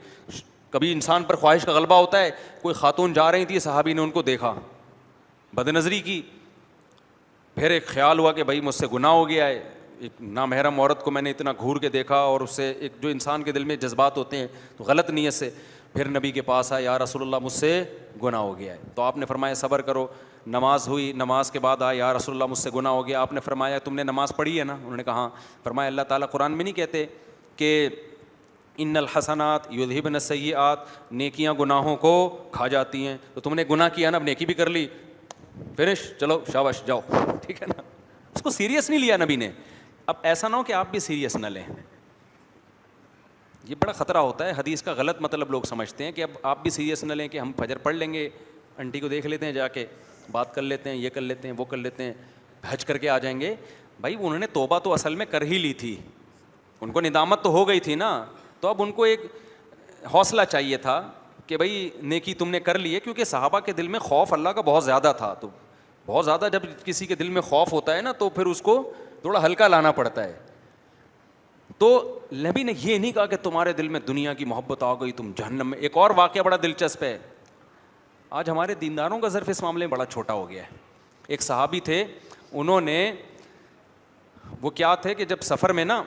کبھی انسان پر خواہش کا غلبہ ہوتا ہے. کوئی خاتون جا رہی تھی, صحابی نے ان کو دیکھا, بدنظری کی, پھر ایک خیال ہوا کہ بھائی مجھ سے گناہ ہو گیا ہے, ایک نامحرم عورت کو میں نے اتنا گھور کے دیکھا, اور اس سے ایک جو انسان کے دل میں جذبات ہوتے ہیں تو غلط نیت سے, پھر نبی کے پاس آیا, یا رسول اللہ مجھ سے گناہ ہو گیا ہے. تو آپ نے فرمایا صبر کرو. نماز ہوئی, نماز کے بعد آیا, یا رسول اللہ مجھ سے گناہ ہو گیا. آپ نے فرمایا تم نے نماز پڑھی ہے نا؟ انہوں نے کہا ہاں. فرمایا اللہ تعالیٰ قرآن میں نہیں کہتے کہ ان الحسنات یذہبن السیئات, نیکیاں گناہوں کو کھا جاتی ہیں, تو تم نے گناہ کیا نا, اب نیکی بھی کر لی, فنش, چلو شاباش جاؤ, ٹھیک ہے نا. اس کو سیریس نہیں لیا نبی نے. اب ایسا نہ ہو کہ آپ بھی سیریس نہ لیں, یہ بڑا خطرہ ہوتا ہے. حدیث کا غلط مطلب لوگ سمجھتے ہیں کہ اب آپ بھی سیریس نہ لیں کہ ہم فجر پڑھ لیں گے, انٹی کو دیکھ لیتے ہیں, جا کے بات کر لیتے ہیں, یہ کر لیتے ہیں, وہ کر لیتے ہیں, حج کر کے آ جائیں گے. بھائی انہوں نے توبہ تو اصل میں کر ہی لی تھی, ان کو ندامت تو ہو گئی تھی نا, تو اب ان کو ایک حوصلہ چاہیے تھا کہ بھائی نیکی تم نے کر لی ہے, کیونکہ صحابہ کے دل میں خوف اللہ کا بہت زیادہ تھا. تو بہت زیادہ جب کسی کے دل میں خوف ہوتا ہے نا, تو پھر اس کو تھوڑا ہلکا لانا پڑتا ہے. تو نبی نے یہ نہیں کہا کہ تمہارے دل میں دنیا کی محبت آ گئی تم جہنم میں. ایک اور واقعہ بڑا دلچسپ ہے, آج ہمارے دینداروں کا ظرف اس معاملے میں بڑا چھوٹا ہو گیا ہے. ایک صحابی تھے, انہوں نے, وہ کیا تھے کہ جب سفر میں نا,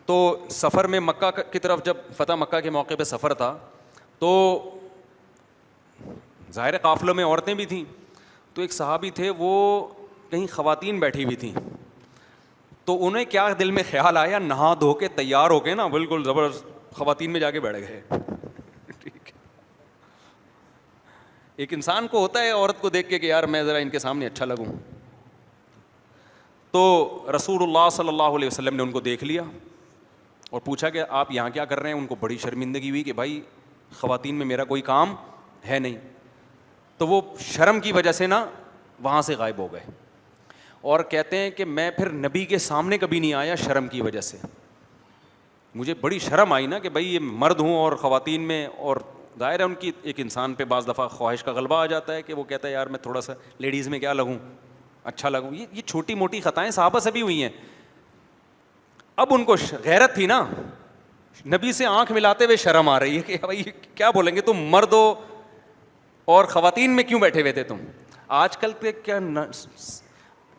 تو سفر میں مکہ کی طرف, جب فتح مکہ کے موقع پہ سفر تھا, تو ظاہر قافلوں میں عورتیں بھی تھیں. تو ایک صحابی تھے, وہ کہیں خواتین بیٹھی ہوئی تھیں, تو انہیں کیا دل میں خیال آیا, نہا دھو کے تیار ہو کے نا بالکل زبردست خواتین میں جا کے بیٹھ گئے. ٹھیک, ایک انسان کو ہوتا ہے عورت کو دیکھ کے کہ یار میں ذرا ان کے سامنے اچھا لگوں. تو رسول اللہ صلی اللہ علیہ وسلم نے ان کو دیکھ لیا اور پوچھا کہ آپ یہاں کیا کر رہے ہیں. ان کو بڑی شرمندگی ہوئی کہ بھائی خواتین میں میرا کوئی کام ہے نہیں. تو وہ شرم کی وجہ سے نا وہاں سے غائب ہو گئے, اور کہتے ہیں کہ میں پھر نبی کے سامنے کبھی نہیں آیا شرم کی وجہ سے. مجھے بڑی شرم آئی نا کہ بھائی یہ مرد ہوں اور خواتین میں, اور ظاہر ہے ان کی ایک انسان پہ بعض دفعہ خواہش کا غلبہ آ جاتا ہے کہ وہ کہتا ہے یار میں تھوڑا سا لیڈیز میں کیا لگوں, اچھا لگوں. یہ چھوٹی موٹی خطائیں صحابہ سے بھی ہوئی ہیں. اب ان کو غیرت تھی نا, نبی سے آنکھ ملاتے ہوئے شرم آ رہی ہے کہ بھائی کیا بولیں گے, تم مرد ہو اور خواتین میں کیوں بیٹھے ہوئے تھے تم. آج کل کے کیا,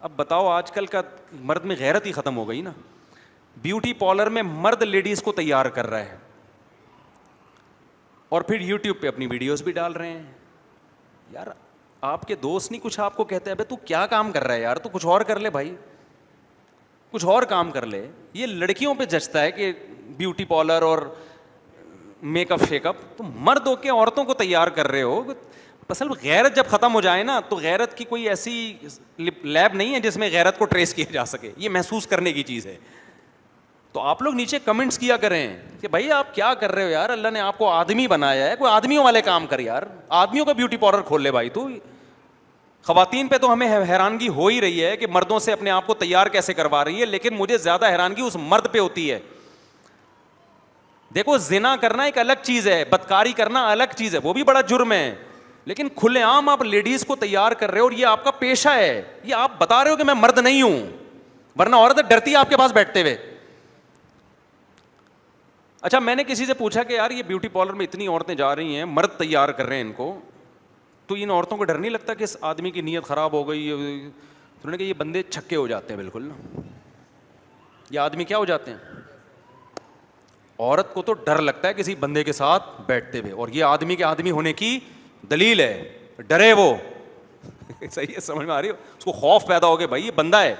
اب بتاؤ آج کل کا مرد میں غیرت ہی ختم ہو گئی نا. بیوٹی پارلر میں مرد لیڈیز کو تیار کر رہا ہے, اور پھر یوٹیوب پہ اپنی ویڈیوز بھی ڈال رہے ہیں. یار آپ کے دوست نہیں کچھ آپ کو کہتے ہیں ابے تو کیا کام کر رہا ہے یار, تو کچھ اور کر لے بھائی, کچھ اور کام کر لے. یہ لڑکیوں پہ جچتا ہے کہ بیوٹی پارلر اور میک اپ شیک اپ, تم مرد ہو کے عورتوں کو تیار کر رہے ہو. اصل غیرت جب ختم ہو جائے نا, تو غیرت کی کوئی ایسی لیب نہیں ہے جس میں غیرت کو ٹریس کیا جا سکے, یہ محسوس کرنے کی چیز ہے. تو آپ لوگ نیچے کمنٹس کیا کریں کہ بھائی آپ کیا کر رہے ہو یار, اللہ نے آپ کو آدمی بنایا ہے, کوئی آدمیوں والے کام کر یار, آدمیوں کا بیوٹی پارلر کھول لے بھائی. تو خواتین پہ تو ہمیں حیرانگی ہو ہی رہی ہے کہ مردوں سے اپنے آپ کو تیار کیسے کروا رہی ہے, لیکن مجھے زیادہ حیرانگی اس مرد پہ ہوتی ہے. دیکھو زنا کرنا ایک الگ چیز ہے, بدکاری کرنا الگ چیز ہے, وہ بھی بڑا جرم ہے, لیکن کھلے عام آپ لیڈیز کو تیار کر رہے ہو, اور یہ آپ کا پیشہ ہے. یہ آپ بتا رہے ہو کہ میں مرد نہیں ہوں, ورنہ عورت ڈرتی ہے آپ کے پاس بیٹھتے ہوئے. اچھا میں نے کسی سے پوچھا کہ یار یہ بیوٹی پارلر میں اتنی عورتیں جا رہی ہیں, مرد تیار کر رہے ہیں ان کو, تو ان عورتوں کو ڈر نہیں لگتا کہ اس آدمی کی نیت خراب ہو گئی؟ انہوں نے کہا یہ بندے چھکے ہو جاتے ہیں بالکل نا. یہ آدمی کیا ہو جاتے ہیں؟ عورت کو تو ڈر لگتا ہے کسی بندے کے ساتھ بیٹھتے ہوئے, اور یہ آدمی کے آدمی ہونے کی دلیل ہے, ڈرے وہ. صحیح ہے, سمجھ میں آ رہی ہو, اس کو خوف پیدا ہو گیا بھائی یہ بندہ ہے.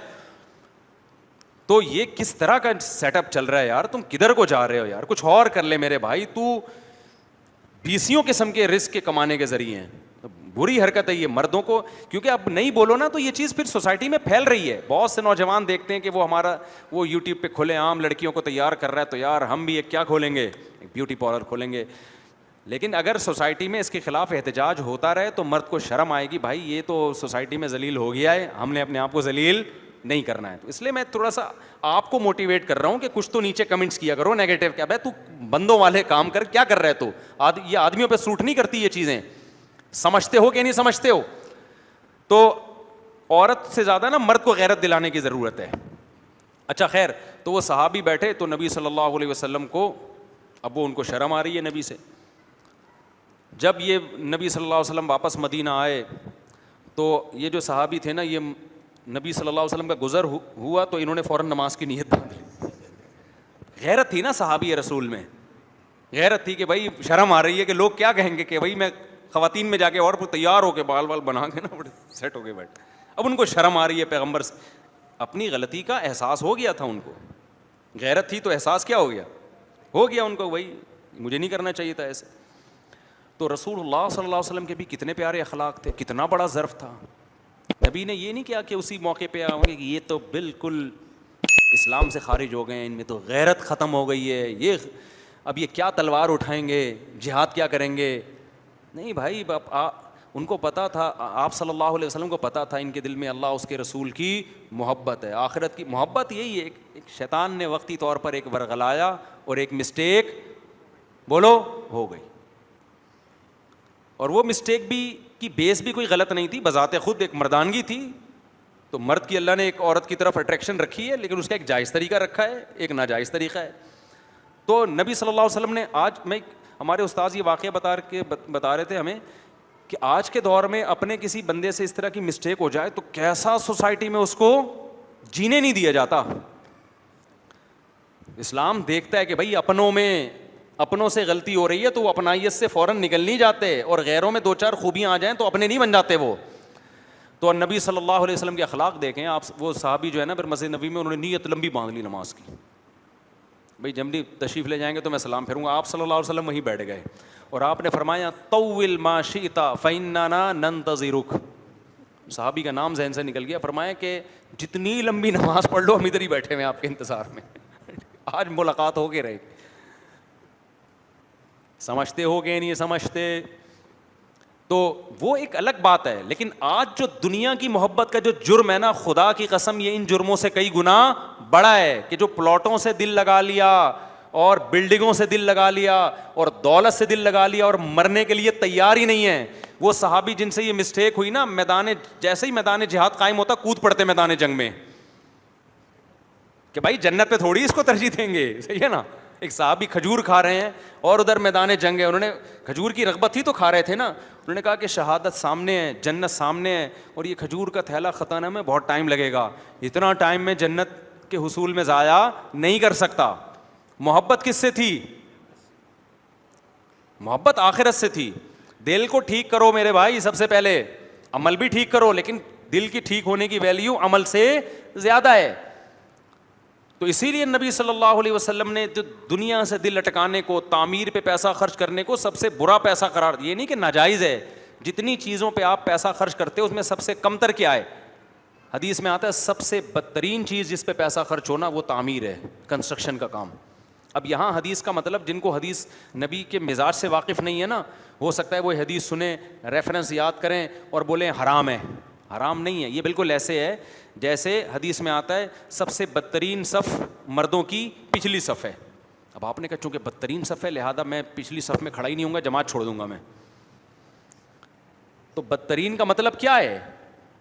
تو یہ کس طرح کا سیٹ اپ چل رہا ہے یار, تم کدھر کو جا رہے ہو یار, کچھ اور کر لے میرے بھائی, تو بیسیوں قسم کے رزق کے کمانے کے ذریعے ہیں. بری حرکت ہے یہ مردوں کو, کیونکہ اب نہیں بولو نا تو یہ چیز پھر سوسائٹی میں پھیل رہی ہے. بہت سے نوجوان دیکھتے ہیں کہ وہ یوٹیوب پہ کھلے عام لڑکیوں کو تیار کر رہا ہے, تو یار ہم بھی ایک کیا کھولیں گے, ایک بیوٹی پارلر کھولیں گے. لیکن اگر سوسائٹی میں اس کے خلاف احتجاج ہوتا رہے تو مرد کو شرم آئے گی, بھائی یہ تو سوسائٹی میں ذلیل ہو گیا ہے, ہم نے اپنے آپ کو ذلیل نہیں کرنا ہے. تو اس لیے میں تھوڑا سا آپ کو موٹیویٹ کر رہا ہوں کہ کچھ تو نیچے کمنٹس کیا کرو نیگیٹو, کیا بھائی تو بندوں والے کام کر, کیا کر رہے تو, یہ آدمیوں پہ سوٹ نہیں کرتی یہ چیزیں. سمجھتے ہو کہ نہیں سمجھتے ہو؟ تو عورت سے زیادہ نا مرد کو غیرت دلانے کی ضرورت ہے. اچھا خیر, تو وہ صحابی بیٹھے تو نبی صلی اللہ علیہ وسلم کو, اب وہ ان کو شرم آ رہی ہے نبی سے. جب یہ نبی صلی اللہ علیہ وسلم واپس مدینہ آئے تو یہ جو صحابی تھے نا, یہ نبی صلی اللہ علیہ وسلم کا گزر ہوا تو انہوں نے فوراً نماز کی نیت باندھ لی. غیرت تھی نا صحابی رسول میں, غیرت تھی کہ بھائی شرم آ رہی ہے کہ لوگ کیا کہیں گے, کہ بھائی میں خواتین میں جا کے اور تیار ہو کے بال بال بنا کے نا بڑے سیٹ ہو کے بیٹھے. اب ان کو شرم آ رہی ہے پیغمبر سے, اپنی غلطی کا احساس ہو گیا تھا ان کو, غیرت تھی تو احساس کیا ہو گیا ان کو, بھائی مجھے نہیں کرنا چاہیے تھا ایسے. تو رسول اللہ صلی اللہ علیہ وسلم کے بھی کتنے پیارے اخلاق تھے, کتنا بڑا ظرف تھا. نبی نے یہ نہیں کیا کہ اسی موقع پہ آؤں گے کہ یہ تو بالکل اسلام سے خارج ہو گئے ہیں, ان میں تو غیرت ختم ہو گئی ہے, یہ اب یہ کیا تلوار اٹھائیں گے, جہاد کیا کریں گے. نہیں بھائی, ان کو پتا تھا, آپ صلی اللہ علیہ وسلم کو پتا تھا ان کے دل میں اللہ اس کے رسول کی محبت ہے, آخرت کی محبت. یہی ہے, ایک شیطان نے وقتی طور پر ایک ورغلایا اور ایک مسٹیک بولو ہو گئی, اور وہ مسٹیک بھی کی بیس بھی کوئی غلط نہیں تھی, بذات خود ایک مردانگی تھی. تو مرد کی اللہ نے ایک عورت کی طرف اٹریکشن رکھی ہے, لیکن اس کا ایک جائز طریقہ رکھا ہے, ایک ناجائز طریقہ ہے. تو نبی صلی اللہ علیہ وسلم نے, آج میں ہمارے استاذ یہ واقعہ بتا رہے تھے ہمیں کہ آج کے دور میں اپنے کسی بندے سے اس طرح کی مسٹیک ہو جائے تو کیسا سوسائٹی میں اس کو جینے نہیں دیا جاتا. اسلام دیکھتا ہے کہ بھائی اپنوں سے غلطی ہو رہی ہے تو وہ اپنائیت سے فوراً نکل نہیں جاتے, اور غیروں میں دو چار خوبیاں آ جائیں تو اپنے نہیں بن جاتے وہ. تو نبی صلی اللہ علیہ وسلم کے اخلاق دیکھیں آپ. وہ صحابی جو ہے نا پھر مسجد نبی میں انہوں نے نیت لمبی باندھ لی نماز کی, بھائی جب بھی تشریف لے جائیں گے تو میں سلام پھیروں گا. آپ صلی اللہ علیہ وسلم وہیں بیٹھ گئے اور آپ نے فرمایا طول ما شئت فإننا ننتظرک. صحابی کا نام ذہن سے نکل گیا, فرمایا کہ جتنی لمبی نماز پڑھ لو ہم ادھر ہی بیٹھے ہوئے آپ کے انتظار میں. آج ملاقات ہو کے رہے. سمجھتے ہو کہ نہیں سمجھتے؟ تو وہ ایک الگ بات ہے. لیکن آج جو دنیا کی محبت کا جو جرم ہے نا, خدا کی قسم یہ ان جرموں سے کئی گنا بڑا ہے. کہ جو پلاٹوں سے دل لگا لیا اور بلڈنگوں سے دل لگا لیا اور دولت سے دل لگا لیا اور مرنے کے لیے تیار ہی نہیں ہے. وہ صحابی جن سے یہ مسٹیک ہوئی نا, جیسے ہی میدان جہاد قائم ہوتا کود پڑتے میدان جنگ میں کہ بھائی جنت پہ تھوڑی اس کو ترجیح دیں گے. صحیح ہے نا, ایک صحابی کھجور کھا رہے ہیں اور ادھر میدان جنگ ہے, انہوں نے کھجور کی رغبت تھی تو کھا رہے تھے نا, انہوں نے کہا کہ شہادت سامنے ہے, جنت سامنے ہے, اور یہ کھجور کا تھیلا ختم میں بہت ٹائم لگے گا, اتنا ٹائم میں جنت کے حصول میں ضائع نہیں کر سکتا. محبت کس سے تھی؟ محبت آخرت سے تھی. دل کو ٹھیک کرو میرے بھائی, سب سے پہلے عمل بھی ٹھیک کرو, لیکن دل کی ٹھیک ہونے کی ویلیو عمل سے زیادہ ہے. تو اسی لیے نبی صلی اللہ علیہ وسلم نے جو دنیا سے دل لٹکانے کو, تعمیر پہ پیسہ خرچ کرنے کو سب سے برا پیسہ قرار, یہ نہیں کہ ناجائز ہے, جتنی چیزوں پہ آپ پیسہ خرچ کرتے ہو اس میں سب سے کم تر کیا ہے؟ حدیث میں آتا ہے سب سے بدترین چیز جس پہ پیسہ خرچ ہونا وہ تعمیر ہے, کنسٹرکشن کا کام. اب یہاں حدیث کا مطلب, جن کو حدیث نبی کے مزاج سے واقف نہیں ہے نا, ہو سکتا ہے وہ حدیث سنیں, ریفرنس یاد کریں اور بولیں حرام ہے. حرام نہیں ہے, یہ بالکل ایسے ہے جیسے حدیث میں آتا ہے سب سے بدترین صف مردوں کی پچھلی صف ہے. اب آپ نے کہا چونکہ بدترین صف ہے لہذا میں پچھلی صف میں کھڑا ہی نہیں ہوں گا, جماعت چھوڑ دوں گا میں. تو بدترین کا مطلب کیا ہے؟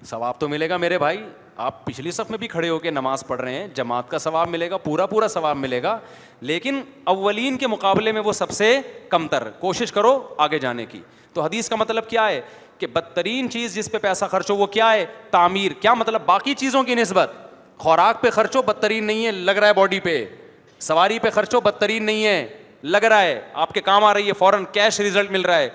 ثواب تو ملے گا میرے بھائی, آپ پچھلی صف میں بھی کھڑے ہو کے نماز پڑھ رہے ہیں, جماعت کا ثواب ملے گا, پورا ثواب ملے گا, لیکن اولین کے مقابلے میں وہ سب سے کم تر. کوشش کرو آگے جانے کی. تو حدیث کا مطلب کیا ہے کہ بدترین چیز جس پہ پیسہ خرچ ہو وہ کیا ہے؟ تعمیر. کیا مطلب؟ باقی چیزوں کی نسبت خوراک پہ خرچو بدترین نہیں ہے, لگ رہا ہے باڈی پہ. سواری پہ خرچو بدترین نہیں ہے, لگ رہا ہے آپ کے کام آ رہی ہے, فوراً کیش ریزلٹ مل رہا ہے.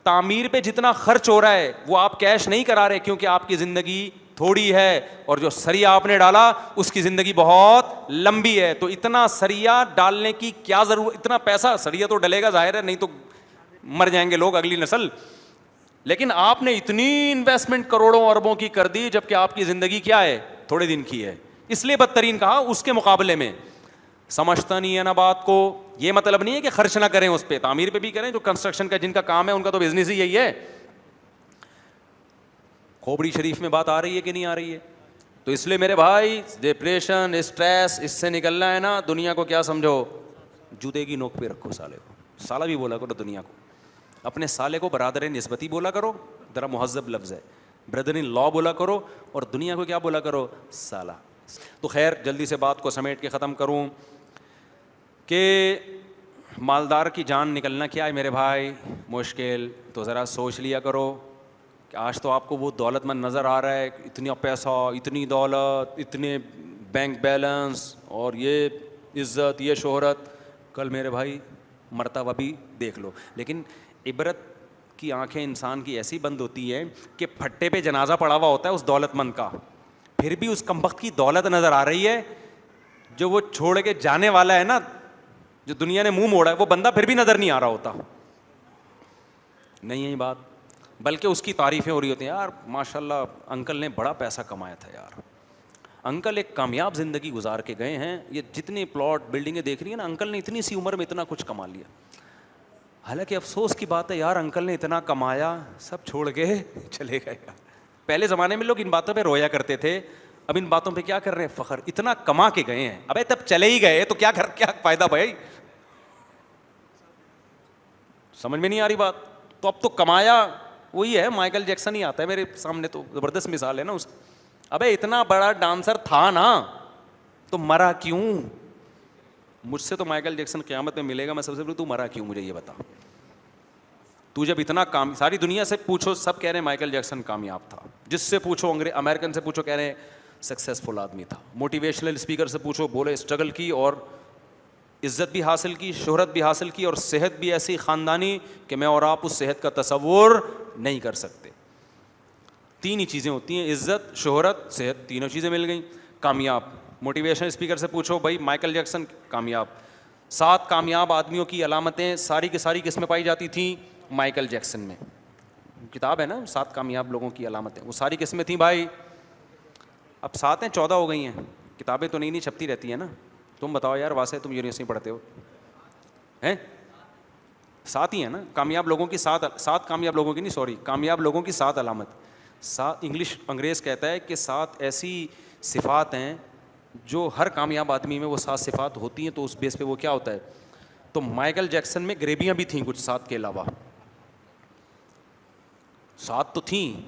تعمیر پہ جتنا خرچ ہو رہا ہے وہ آپ کیش نہیں کرا رہے, کیونکہ آپ کی زندگی تھوڑی ہے اور جو سریا آپ نے ڈالا اس کی زندگی بہت لمبی ہے. تو اتنا سریا ڈالنے کی کیا ضرورت, اتنا پیسہ سریا تو ڈلے گا ظاہر ہے, نہیں تو مر جائیں گے لوگ, اگلی نسل. لیکن آپ نے اتنی انویسٹمنٹ کروڑوں اربوں کی کر دی جبکہ آپ کی زندگی کیا ہے, تھوڑے دن کی ہے, اس لیے بدترین کہا. اس کے مقابلے میں سمجھتا نہیں ہے نا بات کو. یہ مطلب نہیں ہے کہ خرچ نہ کریں اس پہ, تعمیر پہ بھی کریں. جو کنسٹرکشن کا جن کا کام ہے ان کا تو بزنس ہی یہی ہے. کھوپڑی شریف میں بات آ رہی ہے کہ نہیں آ رہی ہے؟ تو اس لیے میرے بھائی ڈپریشن, اسٹریس, اس سے نکلنا ہے نا, دنیا کو کیا سمجھو, جوتے کی نوک پہ رکھو سالے کو. سالہ بھی بولا کرو دنیا کو, اپنے سالے کو برادر نسبتی بولا کرو, ذرا مہذب لفظ ہے, بردر ان لا بولا کرو, اور دنیا کو کیا بولا کرو, سالہ. تو خیر جلدی سے بات کو سمیٹ کے ختم کروں کہ مالدار کی جان نکلنا کیا ہے میرے بھائی, مشکل. تو ذرا سوچ لیا کرو کہ آج تو آپ کو وہ دولت مند نظر آ رہا ہے, اتنا پیسہ, اتنی دولت, اتنے بینک بیلنس, اور یہ عزت, یہ شہرت. کل میرے بھائی مرتبہ بھی دیکھ لو. لیکن عبرت کی آنکھیں انسان کی ایسی بند ہوتی ہے کہ پھٹے پہ جنازہ پڑا ہوا ہوتا ہے اس دولت مند کا, پھر بھی اس کمبخت کی دولت نظر آ رہی ہے. جو وہ چھوڑ کے جانے والا ہے نا, جو دنیا نے منہ موڑا ہے, وہ بندہ پھر بھی نظر نہیں آ رہا ہوتا. نہیں ہے یہ بات, بلکہ اس کی تعریفیں ہو رہی ہوتی ہیں. یار ماشاء اللہ انکل نے بڑا پیسہ کمایا تھا یار, انکل ایک کامیاب زندگی گزار کے گئے ہیں, یہ جتنے پلاٹ بلڈنگیں دیکھ رہی ہیں نا, انکل نے اتنی سی عمر میں اتنا کچھ کما لیا. حالانکہ افسوس کی بات ہے یار, انکل نے اتنا کمایا, سب چھوڑ کے چلے گئے. پہلے زمانے میں لوگ ان باتوں پہ رویا کرتے تھے, اب ان باتوں پہ کیا کر رہے ہیں, فخر. اتنا کما کے گئے ہیں, ابے تب چلے ہی گئے تو کیا فائدہ بھائی, سمجھ میں نہیں آ رہی بات. تو اب تو کمایا وہی ہے, مائیکل جیکسن ہی آتا ہے میرے سامنے, تو زبردست مثال ہے نا اس. ابے اتنا بڑا ڈانسر تھا نا, تو مرا کیوں؟ مجھ سے تو مائیکل جیکسن قیامت میں ملے گا, میں سب سے پہلے تو مرا کیوں, مجھے یہ بتا. تو جب اتنا ساری دنیا سے پوچھو, سب کہہ رہے ہیں مائیکل جیکسن کامیاب تھا. جس سے پوچھو, امریکن سے پوچھو, کہہ رہے ہیں سکسیسفل آدمی تھا. موٹیویشنل اسپیکر سے پوچھو, بولے اسٹرگل کی اور عزت بھی حاصل کی, شہرت بھی حاصل کی, اور صحت بھی ایسی خاندانی کہ میں اور آپ اس صحت کا تصور نہیں کر سکتے. تین ہی چیزیں ہوتی ہیں, عزت, شہرت, صحت, تینوں چیزیں مل گئیں, کامیاب. موٹیویشنل اسپیکر سے پوچھو, بھائی مائیکل جیکسن کامیاب. 7 کامیاب آدمیوں کی علامتیں ساری کی ساری کس میں پائی جاتی تھیں, مائیکل جیکسن میں. کتاب ہے نا 7 کامیاب لوگوں کی علامتیں, وہ ساری کس میں تھیں بھائی. اب 7 ہیں, 14 ہو گئی ہیں. کتابیں تو نئی چھپتی رہتی ہیں نا. تم بتاؤ یار, واسطے تم یونیورسٹی پڑھتے ہو ہیں, 7 ہی ہیں نا کامیاب لوگوں کی. 7 کامیاب لوگوں کی نہیں, سوری, کامیاب لوگوں کی 7 علامت. 7 انگلش انگریز کہتا ہے کہ 7 ایسی صفات ہیں جو ہر کامیاب آدمی میں وہ 7 صفات ہوتی ہیں, تو اس بیس پہ وہ کیا ہوتا ہے. تو مائیکل جیکسن میں گریبیاں بھی تھیں کچھ 7 کے علاوہ, 7 تو تھیں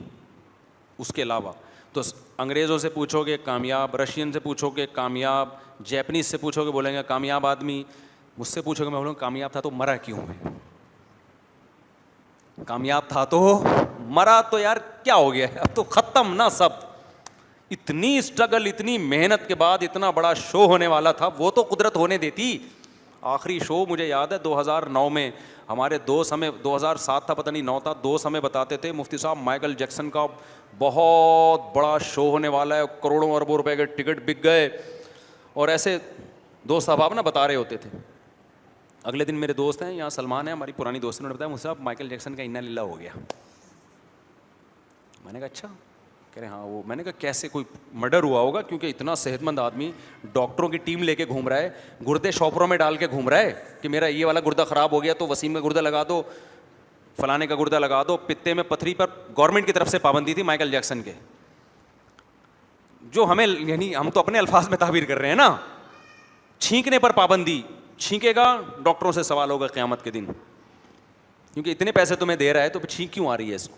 اس کے علاوہ. تو انگریزوں سے پوچھو گے کامیاب, رشین سے پوچھو گے کامیاب, جیپنیز سے پوچھو گے بولیں گے کامیاب آدمی. مجھ سے پوچھو گے, میں بولوں گا کامیاب تھا تو مرا کیوں ہے. کامیاب تھا تو مرا تو یار کیا ہو گیا ہے, اب تو ختم نا سب. اتنی اسٹرگل, اتنی محنت کے بعد اتنا بڑا شو ہونے والا تھا, وہ تو قدرت ہونے دیتی. آخری شو مجھے یاد ہے 2009 میں, ہمارے دوست ہمیں, 2007 تھا پتہ نہیں 9 تھا, دوست ہمیں بتاتے تھے مفتی صاحب مائیکل جیکسن کا بہت بڑا شو ہونے والا ہے, کروڑوں اربوں روپے کے ٹکٹ بک گئے. اور ایسے دوست احباب نا بتا رہے ہوتے تھے. اگلے دن میرے دوست ہیں یہاں, سلمان ہے ہماری پرانی دوست, نے بتایا مجھ سے مائیکل جیکسن کا انا للہ ہو گیا. میں نے کہا اچھا, کہہ رہے ہاں وہ. میں نے کہا کیسے, کوئی مرڈر ہوا ہوگا, کیونکہ اتنا صحت مند آدمی ڈاکٹروں کی ٹیم لے کے گھوم رہا ہے, گردے شاپروں میں ڈال کے گھوم رہا ہے کہ میرا یہ والا گردہ خراب ہو گیا تو وسیم میں گردہ لگا دو, فلانے کا گردہ لگا دو. پتے میں پتھری پر گورنمنٹ کی طرف سے پابندی تھی مائیکل جیکسن کے, جو ہمیں یعنی ہم تو اپنے الفاظ میں تعبیر کر رہے ہیں نا. چھینکنے پر پابندی, چھینکے گا ڈاکٹروں سے سوال ہوگا قیامت کے دن, کیونکہ اتنے پیسے تمہیں دے رہا ہے تو پھر چھینک کیوں آ رہی ہے اس کو.